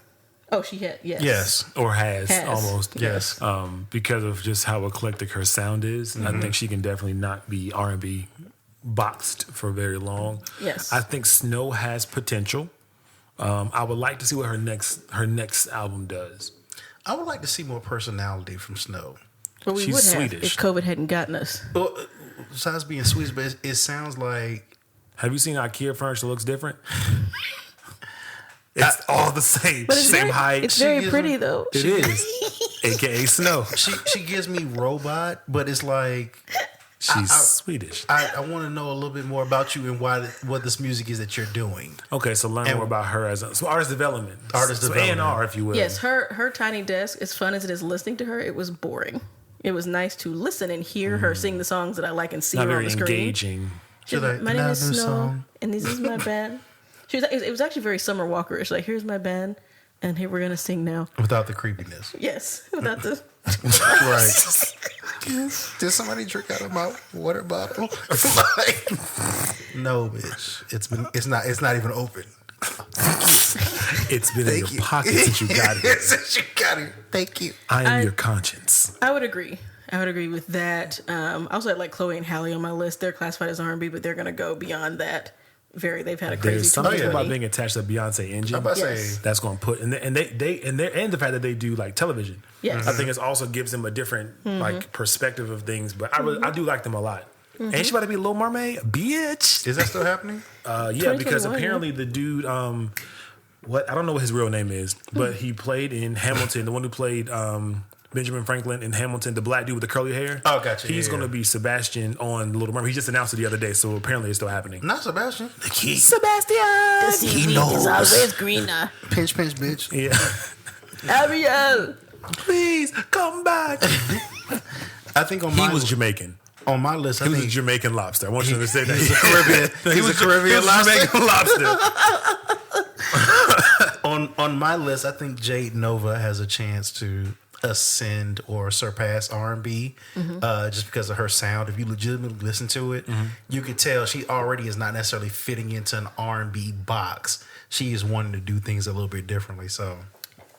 Oh, she had, yes. Yes, or has almost. Yes. Because of just how eclectic her sound is. And I think she can definitely not be R&B boxed for very long. Yes. I think Snow has potential. I would like to see what her next album does. I would like to see more personality from Snow. But we She's would have Swedish. if COVID hadn't gotten us. Well, besides being Swedish, but it sounds like... Have you seen IKEA furniture looks different? It's all the same. But it's Same very, height. It's very She pretty, is- though. It is. AKA Snow. She gives me robot, but it's like... She's Swedish. I want to know a little bit more about you and what this music is that you're doing. Okay, so learn more about her as artist development. Artist development. A&R, if you will. Yes, her tiny desk, as fun as it is listening to her, it was boring. It was nice to listen and hear her sing the songs that I like and see Not her on very the screen. engaging. She was Should like, I- my name is another Snow, song? and this is my band. It was actually very Summer Walker-ish. Like, here's my band, and here we're gonna sing now. Without the creepiness. Yes, without the. Right. Did somebody drink out of my water bottle? Like, no, bitch. It's not even open. It's been in Thank your you. pocket since you got here. Since you got here. Thank you. I am your conscience. I would agree. With that. I also had like Chloe and Halle on my list. They're classified as R&B, but they're gonna go beyond that. They've had a crazy. There's something 2020. about being attached to the Beyonce engine. I'm about to Yes. say, That's going to put and the fact that they do like television. Yes. I think it also gives them a different like perspective of things. But I do like them a lot. Ain't she about to be Little Mermaid, bitch? is that still happening? Yeah, because 2021, apparently the dude, what I don't know what his real name is, but he played in Hamilton. The one who played Benjamin Franklin in Hamilton, the black dude with the curly hair. Oh, gotcha. He's Yeah, going to yeah. be Sebastian on Little Mermaid. He just announced it the other day, so apparently it's still happening. Not Sebastian. Sebastian. He knows. always greener. Pinch, bitch. Yeah, Ariel. please come back. I think on He my was Jamaican. on my list, I He was a think Jamaican lobster. I want you to understand that. he was a Caribbean. He was a Caribbean Jamaican lobster. on my list, I think Jade Nova has a chance to ascend or surpass R&B just because of her sound. If you legitimately listen to it, you could tell she already is not necessarily fitting into an R&B box. She is wanting to do things a little bit differently. So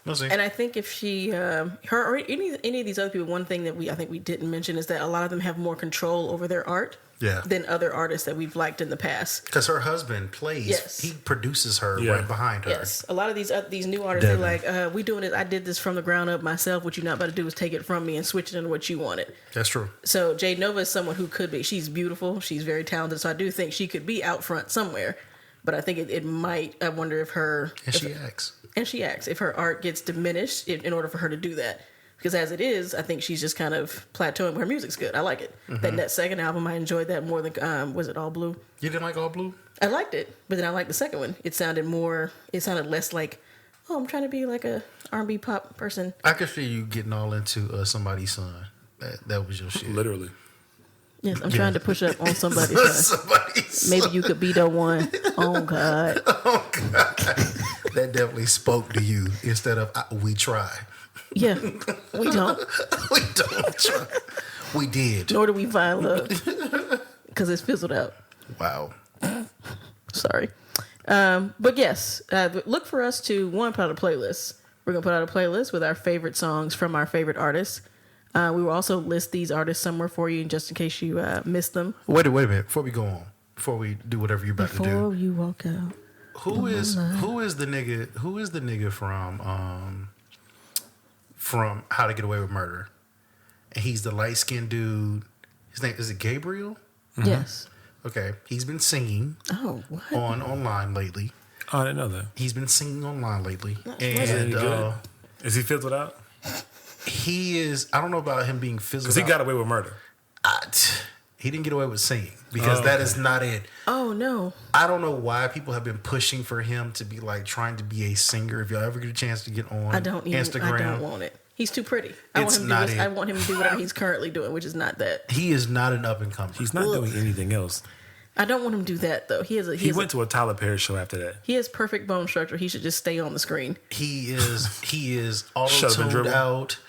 we'll see. And I think if she, her or any of these other people, one thing that I think we didn't mention is that a lot of them have more control over their art than other artists that we've liked in the past. Because her husband plays, Yes. he produces her Yeah. right behind her. Yes, a lot of these new artists, Devin. they're like, we doing it. I did this from the ground up myself. What you're not about to do is take it from me and switch it into what you wanted. That's true. So Jade Nova is someone who could be. She's beautiful. She's very talented. So I do think she could be out front somewhere. But I think it might. I wonder if her And she acts. if her art gets diminished in order for her to do that. Because as it is, I think she's just kind of plateauing. Her music's good. I like it. That second album, I enjoyed that more than was it All Blue? You didn't like All Blue? I liked it, but then I liked the second one. It sounded less like, oh, I'm trying to be like a R&B pop person. I could feel you getting all into somebody's son. That was your shit. Literally. Yes, I'm trying to push up on somebody's son. Somebody's son. Maybe you could be the one. Oh God. That definitely spoke to you instead of we try. Yeah, we don't. We don't try. We did. Nor do we find love because it's fizzled out. Wow. Sorry. But yes, look for us to put out a playlist. We're gonna put out a playlist with our favorite songs from our favorite artists. We will also list these artists somewhere for you, just in case you missed them. Wait a minute. Before we go on, before we do whatever you're about to do, Before you walk out. who is the nigga from How to Get Away with Murder? And he's the light skinned dude. His name is it Gabriel? Yes. Okay, he's been singing Oh, what? online lately. Oh, I didn't know that. He's been singing online lately, Is he and good? Is he fizzled out? he is. I don't know about him being fizzled. Because he out. got away with murder. He didn't get away with singing because that is not it. Oh no. I don't know why people have been pushing for him to be like trying to be a singer. If y'all ever get a chance to get on Instagram, I don't want it. He's too pretty. I It's want him not to it. I want him to do whatever he's currently doing, which is not that. he is not an up and coming. He's not doing anything else. I don't want him to do that though. He went to a Tyler Perry show after that. He has perfect bone structure. He should just stay on the screen. He is auto-tuned out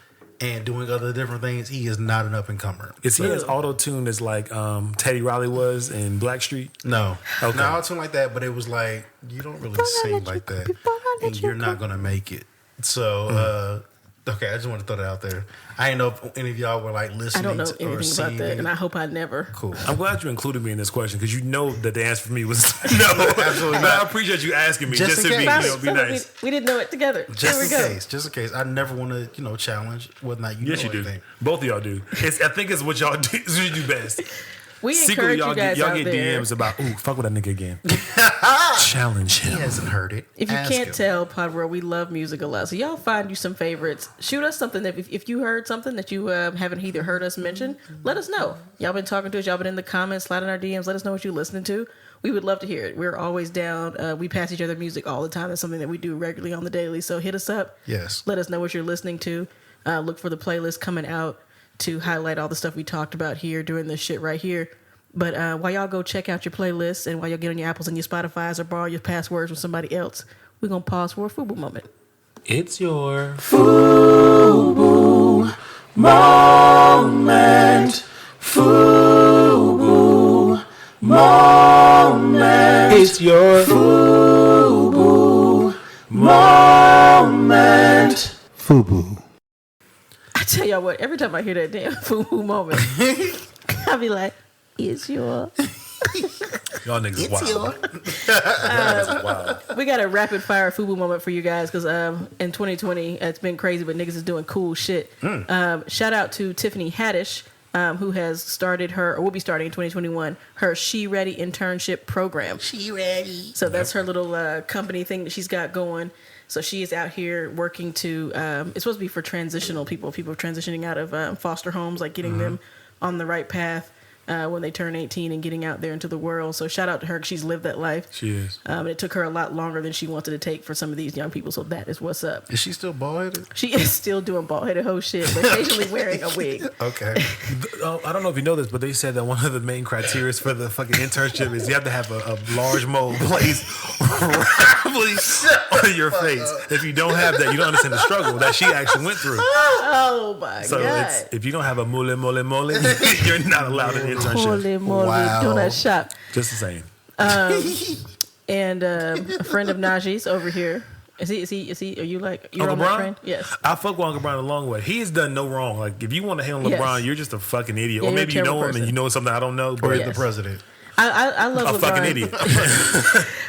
and doing other different things. He is not an up-and-comer. Is he as auto-tuned as like Teddy Riley was in Blackstreet? No. Okay. Not auto-tuned like that, but it was like, you don't really sing like that. And you're not going to make it. So, okay, I just want to throw that out there. I didn't know if any of y'all were like listening I don't know or anything seeing about that, it. and I hope I never. Cool. I'm glad you included me in this question because you know that the answer for me was no. Absolutely But not. I appreciate you asking me Just just in to be, case. be nice. We didn't know it together. Just There we in go. case. Just in case. I never want to, challenge whether or not you Yes, know you do. anything. Both of y'all do. I think it's what y'all do. It's what you do best. We Secretly, encourage you guys y'all out get there. DMs about, ooh, fuck with that nigga again. Challenge He him. hasn't heard it. If you Ask can't him. tell, Podworld, we love music a lot. So y'all find you some favorites. Shoot us something that if you heard something that you haven't either heard us mention, let us know. Y'all been talking to us. Y'all been in the comments, slide in our DMs. Let us know what you're listening to. We would love to hear it. We're always down. We pass each other music all the time. That's something that we do regularly on the daily. So hit us up. Yes. Let us know what you're listening to. Look for the playlist coming out to highlight all the stuff we talked about here during this shit right here. But while y'all go check out your playlists and while y'all get on your Apples and your Spotifys or borrow your passwords from somebody else, we're going to pause for a FUBU moment. It's your FUBU moment. FUBU moment. It's your FUBU moment. FUBU. I tell y'all what, every time I hear that damn FUBU moment, I'll be like, it's your... Y'all niggas wild. Wow. We got a rapid fire FUBU moment for you guys because in 2020 it's been crazy, but niggas is doing cool shit. Shout out to Tiffany Haddish, who has started or will be starting in 2021 her She Ready internship program. She Ready. So that's her little company thing that she's got going. So she is out here working to. It's supposed to be for transitional people transitioning out of foster homes, like getting them on the right path. When they turn 18 and getting out there into the world. So shout out to her because she's lived that life. She is. And it took her a lot longer than she wanted to take for some of these young people. So that is what's up. Is she still bald-headed? She is still doing bald-headed hoe shit, but occasionally wearing a wig. Okay. I don't know if you know this, but they said that one of the main criteria for the fucking internship is you have to have a large mole placed roughly on your face. If you don't have that, you don't understand the struggle that she actually went through. Oh my So God. if you don't have a mole, you're not allowed an internship. Holy moly, Wow. donut shop. Just the same. And a friend of Naji's over here. Is he? Are you like you're Uncle on that Brian? friend? Yes. I fuck with Uncle Brian a long way. He has done no wrong. Like if you want to hate on Yes. LeBron, you're just a fucking idiot. Yeah, or you're a maybe you know terrible him person. and you know something I don't know. Or But is Yes. the president? I love a LeBron. fucking idiot.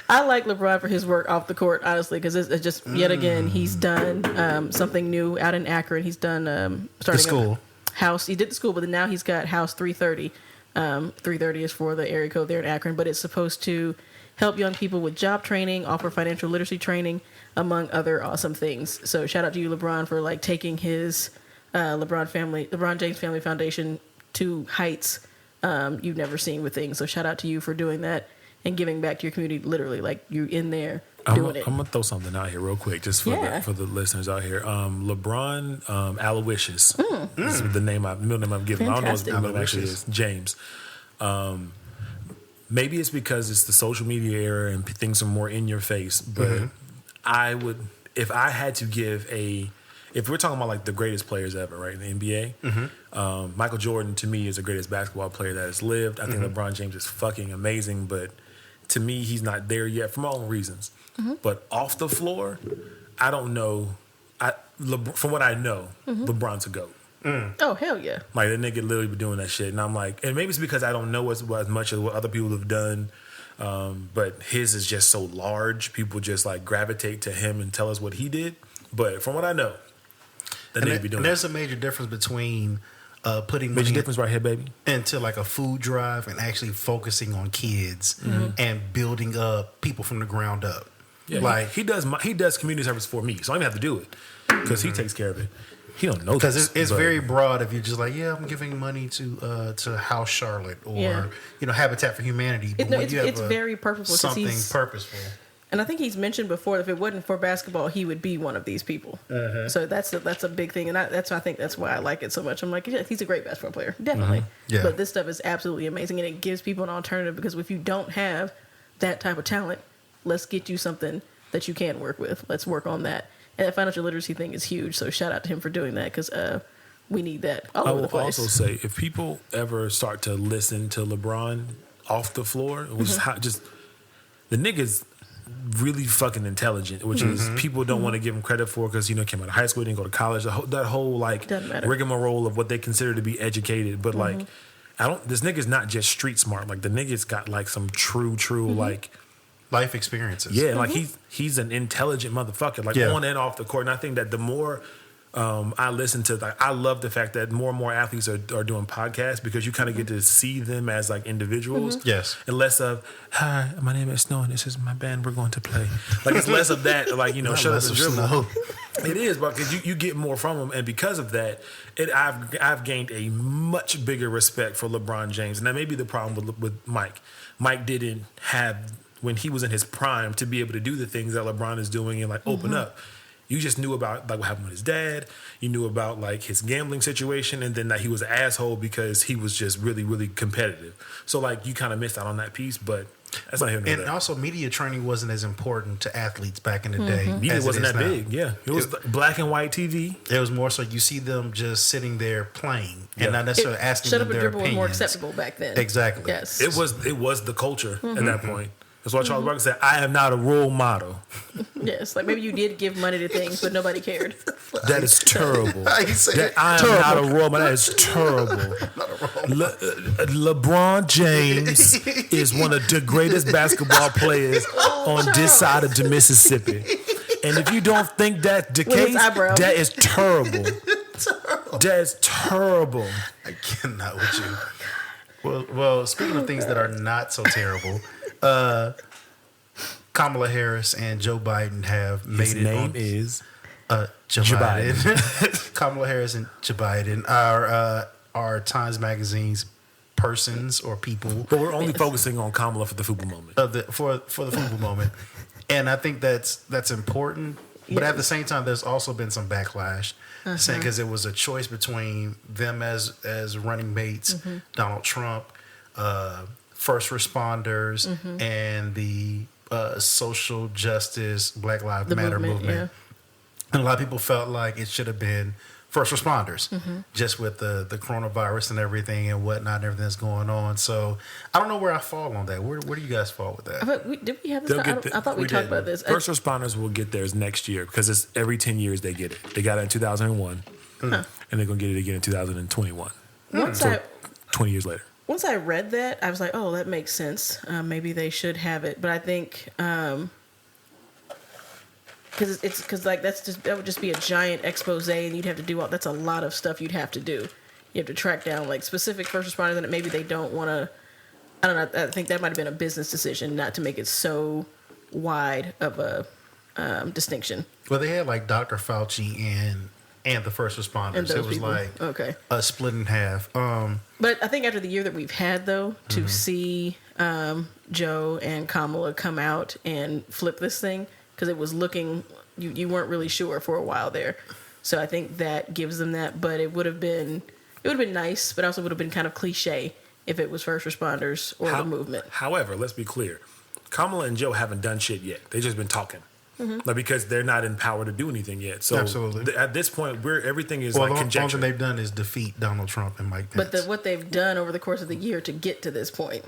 I like LeBron for his work off the court, honestly, because it's just yet again he's done something new out in Akron. He's done starting school. a house. He did the school, but then now he's got House 330. 330 is for the area code there in Akron, but it's supposed to help young people with job training, offer financial literacy training, among other awesome things. So shout out to you, LeBron, for like taking his LeBron James Family Foundation to heights you've never seen with things. So shout out to you for doing that and giving back to your community. Literally, like you in there doing it. I'm gonna throw something out here real quick, just for for the listeners out here. LeBron Aloysius this is the middle name I'm giving. I don't know what his middle name actually is. James. Maybe it's because it's the social media era and things are more in your face. But I would, if I had to give if we're talking about like the greatest players ever, right, in the NBA, Michael Jordan to me is the greatest basketball player that has lived. I think LeBron James is fucking amazing, but to me, he's not there yet for my own reasons. But off the floor, I don't know. From what I know, LeBron's a GOAT. Oh, hell yeah. Like, that nigga literally be doing that shit. And I'm like, and maybe it's because I don't know as much as what other people have done. But his is just so large. People just like gravitate to him and tell us what he did. But from what I know, that nigga be doing And there's a major difference between putting money difference right here, baby. into like a food drive and actually focusing on kids and building up people from the ground up. Yeah, like he does community service for me, so I don't even have to do it because he takes care of it. He don't know because this, it's very broad. If you're just like, yeah, I'm giving money to House Charlotte or Habitat for Humanity. But when you have It's very purposeful. something He's, purposeful. And I think he's mentioned before, if it wasn't for basketball, he would be one of these people. So that's a big thing, and I think that's why I like it so much. I'm like, yeah, he's a great basketball player, definitely. Yeah. But this stuff is absolutely amazing, and it gives people an alternative, because if you don't have that type of talent, let's get you something that you can work with. Let's work on that. And that financial literacy thing is huge. So shout out to him for doing that, because we need that all over the place. I will also say, if people ever start to listen to LeBron off the floor, which is how just the niggas really fucking intelligent, which is people don't want to give him credit for, because came out of high school, didn't go to college, that whole like rigmarole of what they consider to be educated, but like this nigga's not just street smart, like the nigga's got like some true like life experiences. Yeah, like he's an intelligent motherfucker, like on and off the court. And I think that the more I listen to, like, I love the fact that more and more athletes are doing podcasts, because you kind of get to see them as like individuals. Yes. And less of, hi, my name is Snow and this is my band, we're going to play. Like, it's less of that, like, shut up and dribble. It is, but because you get more from them, and because of that, I've gained a much bigger respect for LeBron James. And that may be the problem with Mike. Mike didn't have, when he was in his prime, to be able to do the things that LeBron is doing and like open up. You just knew about like what happened with his dad. You knew about like his gambling situation, and then that he was an asshole because he was just really, really competitive. So like you kind of missed out on that piece, but that's not here nor there. And also, media training wasn't as important to athletes back in the day. Media wasn't that now. big. Yeah, it was black and white TV. It was more so you see them just sitting there playing and not necessarily asking them their opinions. Shut up and dribble was more acceptable back then. Exactly. Yes, it was the culture at that point. That's why Charles Barkley said, "I am not a role model." Yes, like maybe you did give money to things, but nobody cared. That is terrible. I am not a role model. That is terrible. LeBron James is one of the greatest basketball players on this side of the Mississippi. And if you don't think that's the case, that is terrible. That is terrible. I cannot with you. Well, speaking of things that are not so terrible, Kamala Harris and Joe Biden have made His name is Joe Biden. Kamala Harris and Joe Biden are Times Magazine's persons or people. But we're only focusing on Kamala for the FUBU moment. For the FUBU moment. And I think that's important. But at the same time, there's also been some backlash, saying because it was a choice between them as running mates, Donald Trump, first responders, and the social justice Black Lives Matter movement. And a lot of people felt like it should have been first responders, just with the coronavirus and everything and whatnot and everything that's going on. So I don't know where I fall on that. Where do you guys fall with that? But did we have this? I thought we talked about this. First responders will get theirs next year, because it's every 10 years they get it. They got it in 2001, and they're going to get it again in 2021. 20 years later. Once I read that, I was like, oh, that makes sense. Maybe they should have it. But I think because that would just be a giant expose, and you'd have to do all. That's a lot of stuff you'd have to do. You have to track down like specific first responders, and maybe they don't want to. I don't know. I think that might have been a business decision not to make it so wide of a distinction. Well, they had like Dr. Fauci and the first responders. It was people. Like a split in half. But I think after the year that we've had, though, to see Joe and Kamala come out and flip this thing, because it was looking, you weren't really sure for a while there. So I think that gives them that. But it would have been nice, but also would have been kind of cliche if it was first responders or the movement. However, let's be clear. Kamala and Joe haven't done shit yet. They've just been talking. Like, because they're not in power to do anything yet. So absolutely. At this point, everything is like conjecture. The only thing they've done is defeat Donald Trump and Mike Pence. But what they've done over the course of the year to get to this point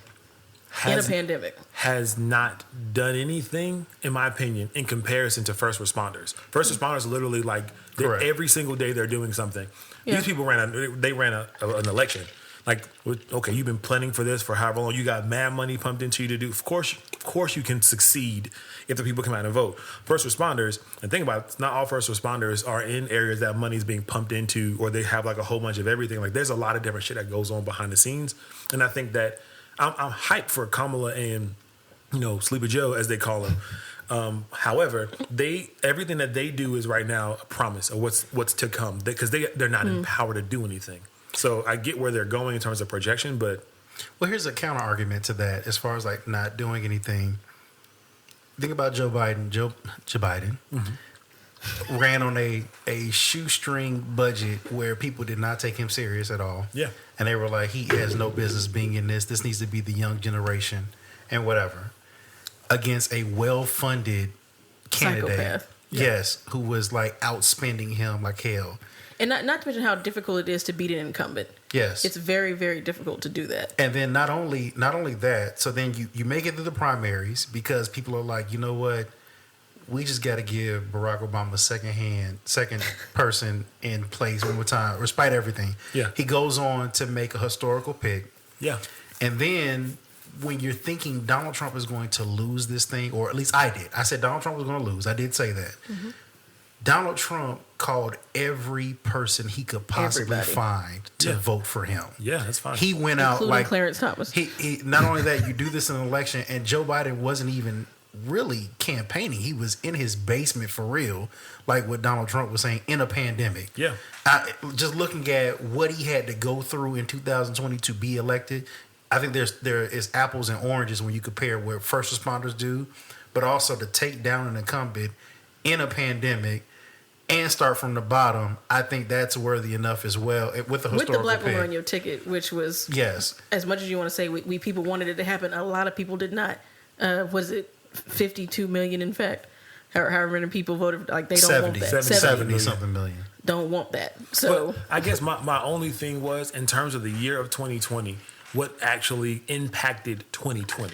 in a pandemic has not done anything, in my opinion, in comparison to first responders. First responders literally like every single day they're doing something. These people ran an election. Like, okay, you've been planning for this for however long. You got mad money pumped into you to do. Of course, you can succeed if the people come out and vote. First responders, and think about it, not all first responders are in areas that money's being pumped into, or they have like a whole bunch of everything. Like, there's a lot of different shit that goes on behind the scenes, and I think that I'm hyped for Kamala and Sleepy Joe, as they call him. However, everything that they do is right now a promise of what's to come, because they're not in power to do anything. So I get where they're going in terms of projection, but well, here's a counter argument to that. As far as like not doing anything, think about Joe Biden. Joe Biden ran on a shoestring budget where people did not take him serious at all. Yeah. And they were like, he has no business being in this. This needs to be the young generation and whatever. Against a well-funded candidate. Psychopath. Yes, who was like outspending him like hell. And not to mention how difficult it is to beat an incumbent. Yes. It's very, very difficult to do that. And then not only that, so then you make it to the primaries because people are like, you know what? We just got to give Barack Obama a second person in place one more time, despite everything. Yeah. He goes on to make a historical pick. Yeah. And then when you're thinking Donald Trump is going to lose this thing, or at least I did. I said Donald Trump was going to lose. I did say that. Mm-hmm. Donald Trump called every person he could possibly find to vote for him. Yeah, that's fine. He went out Including like Clarence Thomas. He not only that, you do this in an election, and Joe Biden wasn't even really campaigning. He was in his basement for real, like what Donald Trump was saying, in a pandemic. Yeah. Just looking at what he had to go through in 2020 to be elected, I think there is apples and oranges when you compare what first responders do, but also to take down an incumbent in a pandemic and start from the bottom. I think that's worthy enough as well with the historical With the black pick. woman on your ticket, which was as much as you want to say we people wanted it to happen, a lot of people did not. Was it 52 million? In fact, however many people voted, like they don't want that. 70 something million. Don't want that. So but I guess my only thing was in terms of the year of 2020, what actually impacted 2020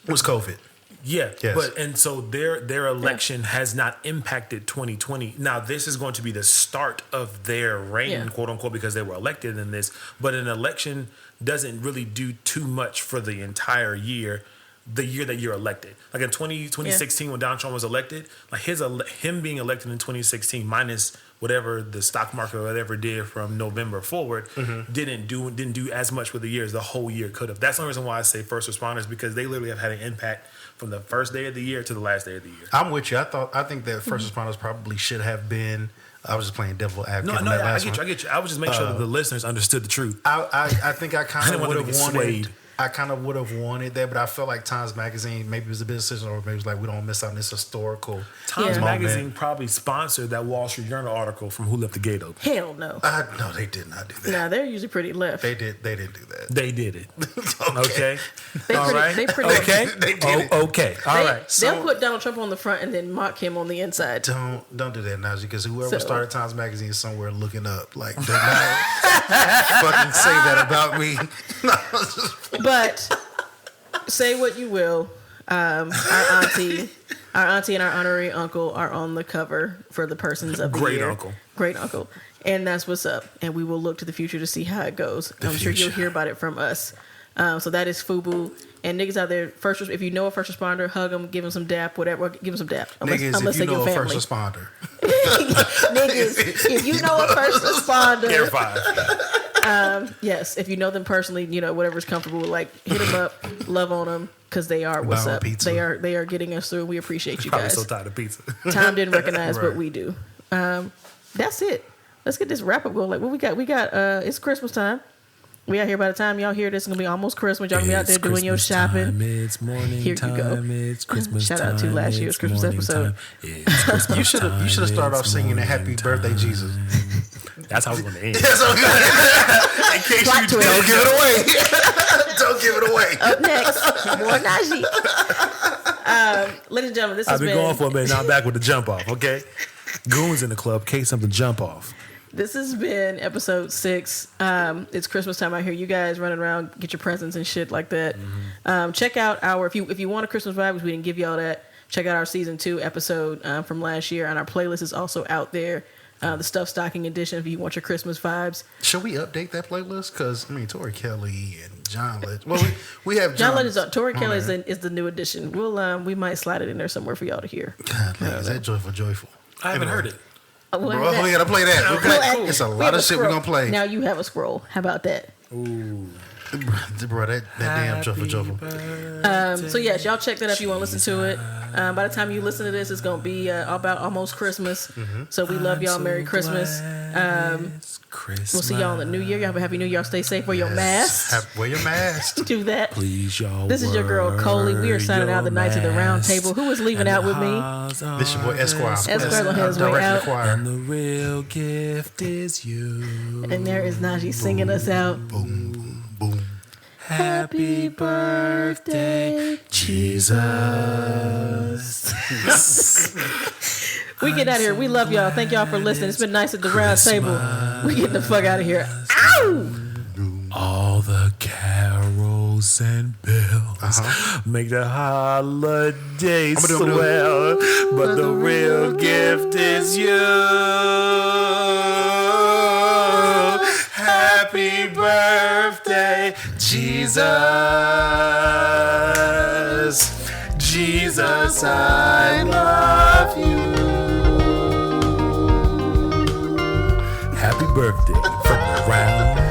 was COVID. Yeah, yes. But and so their election has not impacted 2020. Now this is going to be the start of their reign, quote unquote, because they were elected in this. But an election doesn't really do too much for the entire year. The year that you're elected, like in 2016 when Donald Trump was elected, like him being elected in 2016 minus whatever the stock market or whatever did from November forward, didn't do as much for the year as the whole year could have. That's the reason why I say first responders, because they literally have had an impact from the first day of the year to the last day of the year. I'm with you. I think that first responders probably should have been. I was just playing devil advocate. No, I get you. I was just making sure that the listeners understood the truth. I think I kind of would have wanted. Swayed. I kind of would have wanted that, but I felt like Times Magazine, maybe it was a business decision, or maybe it was like, we don't miss out on this historical Times moment. Magazine probably sponsored that Wall Street Journal article from Who Left the Gate Open. hell no. No, they did not do that. Nah, they're usually pretty left. They didn't do that. They did it. Okay. All right. They pretty okay. They did it. Okay. All right. They'll put Donald Trump on the front and then mock him on the inside. Don't do that, Naji, because whoever started Times Magazine is somewhere looking up. Like, do not fucking say that about me. But say what you will, our auntie and our honorary uncle are on the cover for the persons of the year. Great uncle. And that's what's up. And we will look to the future to see how it goes. I'm sure you'll hear about it from us. So that is FUBU. And niggas out there, if you know a first responder, hug them, give them some dap, whatever. Give them some dap. Niggas, if you know a first responder. Niggas, if you know a first responder. Air 5. Yes, if you know them personally, whatever's comfortable, like hit them up, love on them, because they are what's up. Pizza. They are getting us through. We appreciate you Probably guys. so tired of pizza. Time didn't recognize Right. what we do. That's it. Let's get this wrap up going. Like what we got? It's Christmas time. We out here. By the time y'all hear this, it's gonna be almost Christmas. Y'all gonna be out there doing your shopping. Time, it's morning Here you time. go. It's Christmas Shout out to time, last year's it's Christmas morning episode. time, it's Christmas You should have started off singing a happy birthday, Jesus. That's how it's going to end. In case Plot you twist. don't give it away. Don't give it away. Up next, more Naji. Ladies and gentlemen, this has I've been going for a minute. Now I'm back with the jump off. Okay, goons in the club. Case something jump off. This has been episode 6. It's Christmas time out here. You guys running around, get your presents and shit like that. Check out our if you want a Christmas vibe, which we didn't give y'all that. Check out our season 2 episode from last year, and our playlist is also out there. The Stuff Stocking Edition if you want your Christmas vibes. Should we update that playlist? Because Tori Kelly and John Legend. Well, we have John Legend is up. Tori Kelly is the new edition. We might slide it in there somewhere for y'all to hear. God, man, is that joyful? I haven't heard it. Bro, we gotta play that. Okay, cool. It's a lot of shit we're gonna play. Now you have a scroll. How about that? Ooh. Bro, that damn Truffle. So yes, y'all check that out if you want to listen to it. By the time you listen to this, it's gonna be about almost Christmas. So we love y'all. Merry Christmas. We'll see y'all in the new year. Y'all have a happy new year. Y'all stay safe. Wear your masks. Wear your mask. Do that. Please, y'all. This is your girl Coley. We are signing out the Knights of the Round Table. Who is leaving out with me? This is your boy Esquire. Esquire's on his way out. And the real gift is you. And there is Naji singing us out. Boom, boom, boom. Happy birthday, Jesus. We get out of here. We love y'all. Thank y'all for listening. It's been nice at the round table. We get the fuck out of here. Ow! All the carols and bells make the holiday swell, but the real gift is you. Happy birthday, Jesus. Jesus, I love you. Happy birthday from the round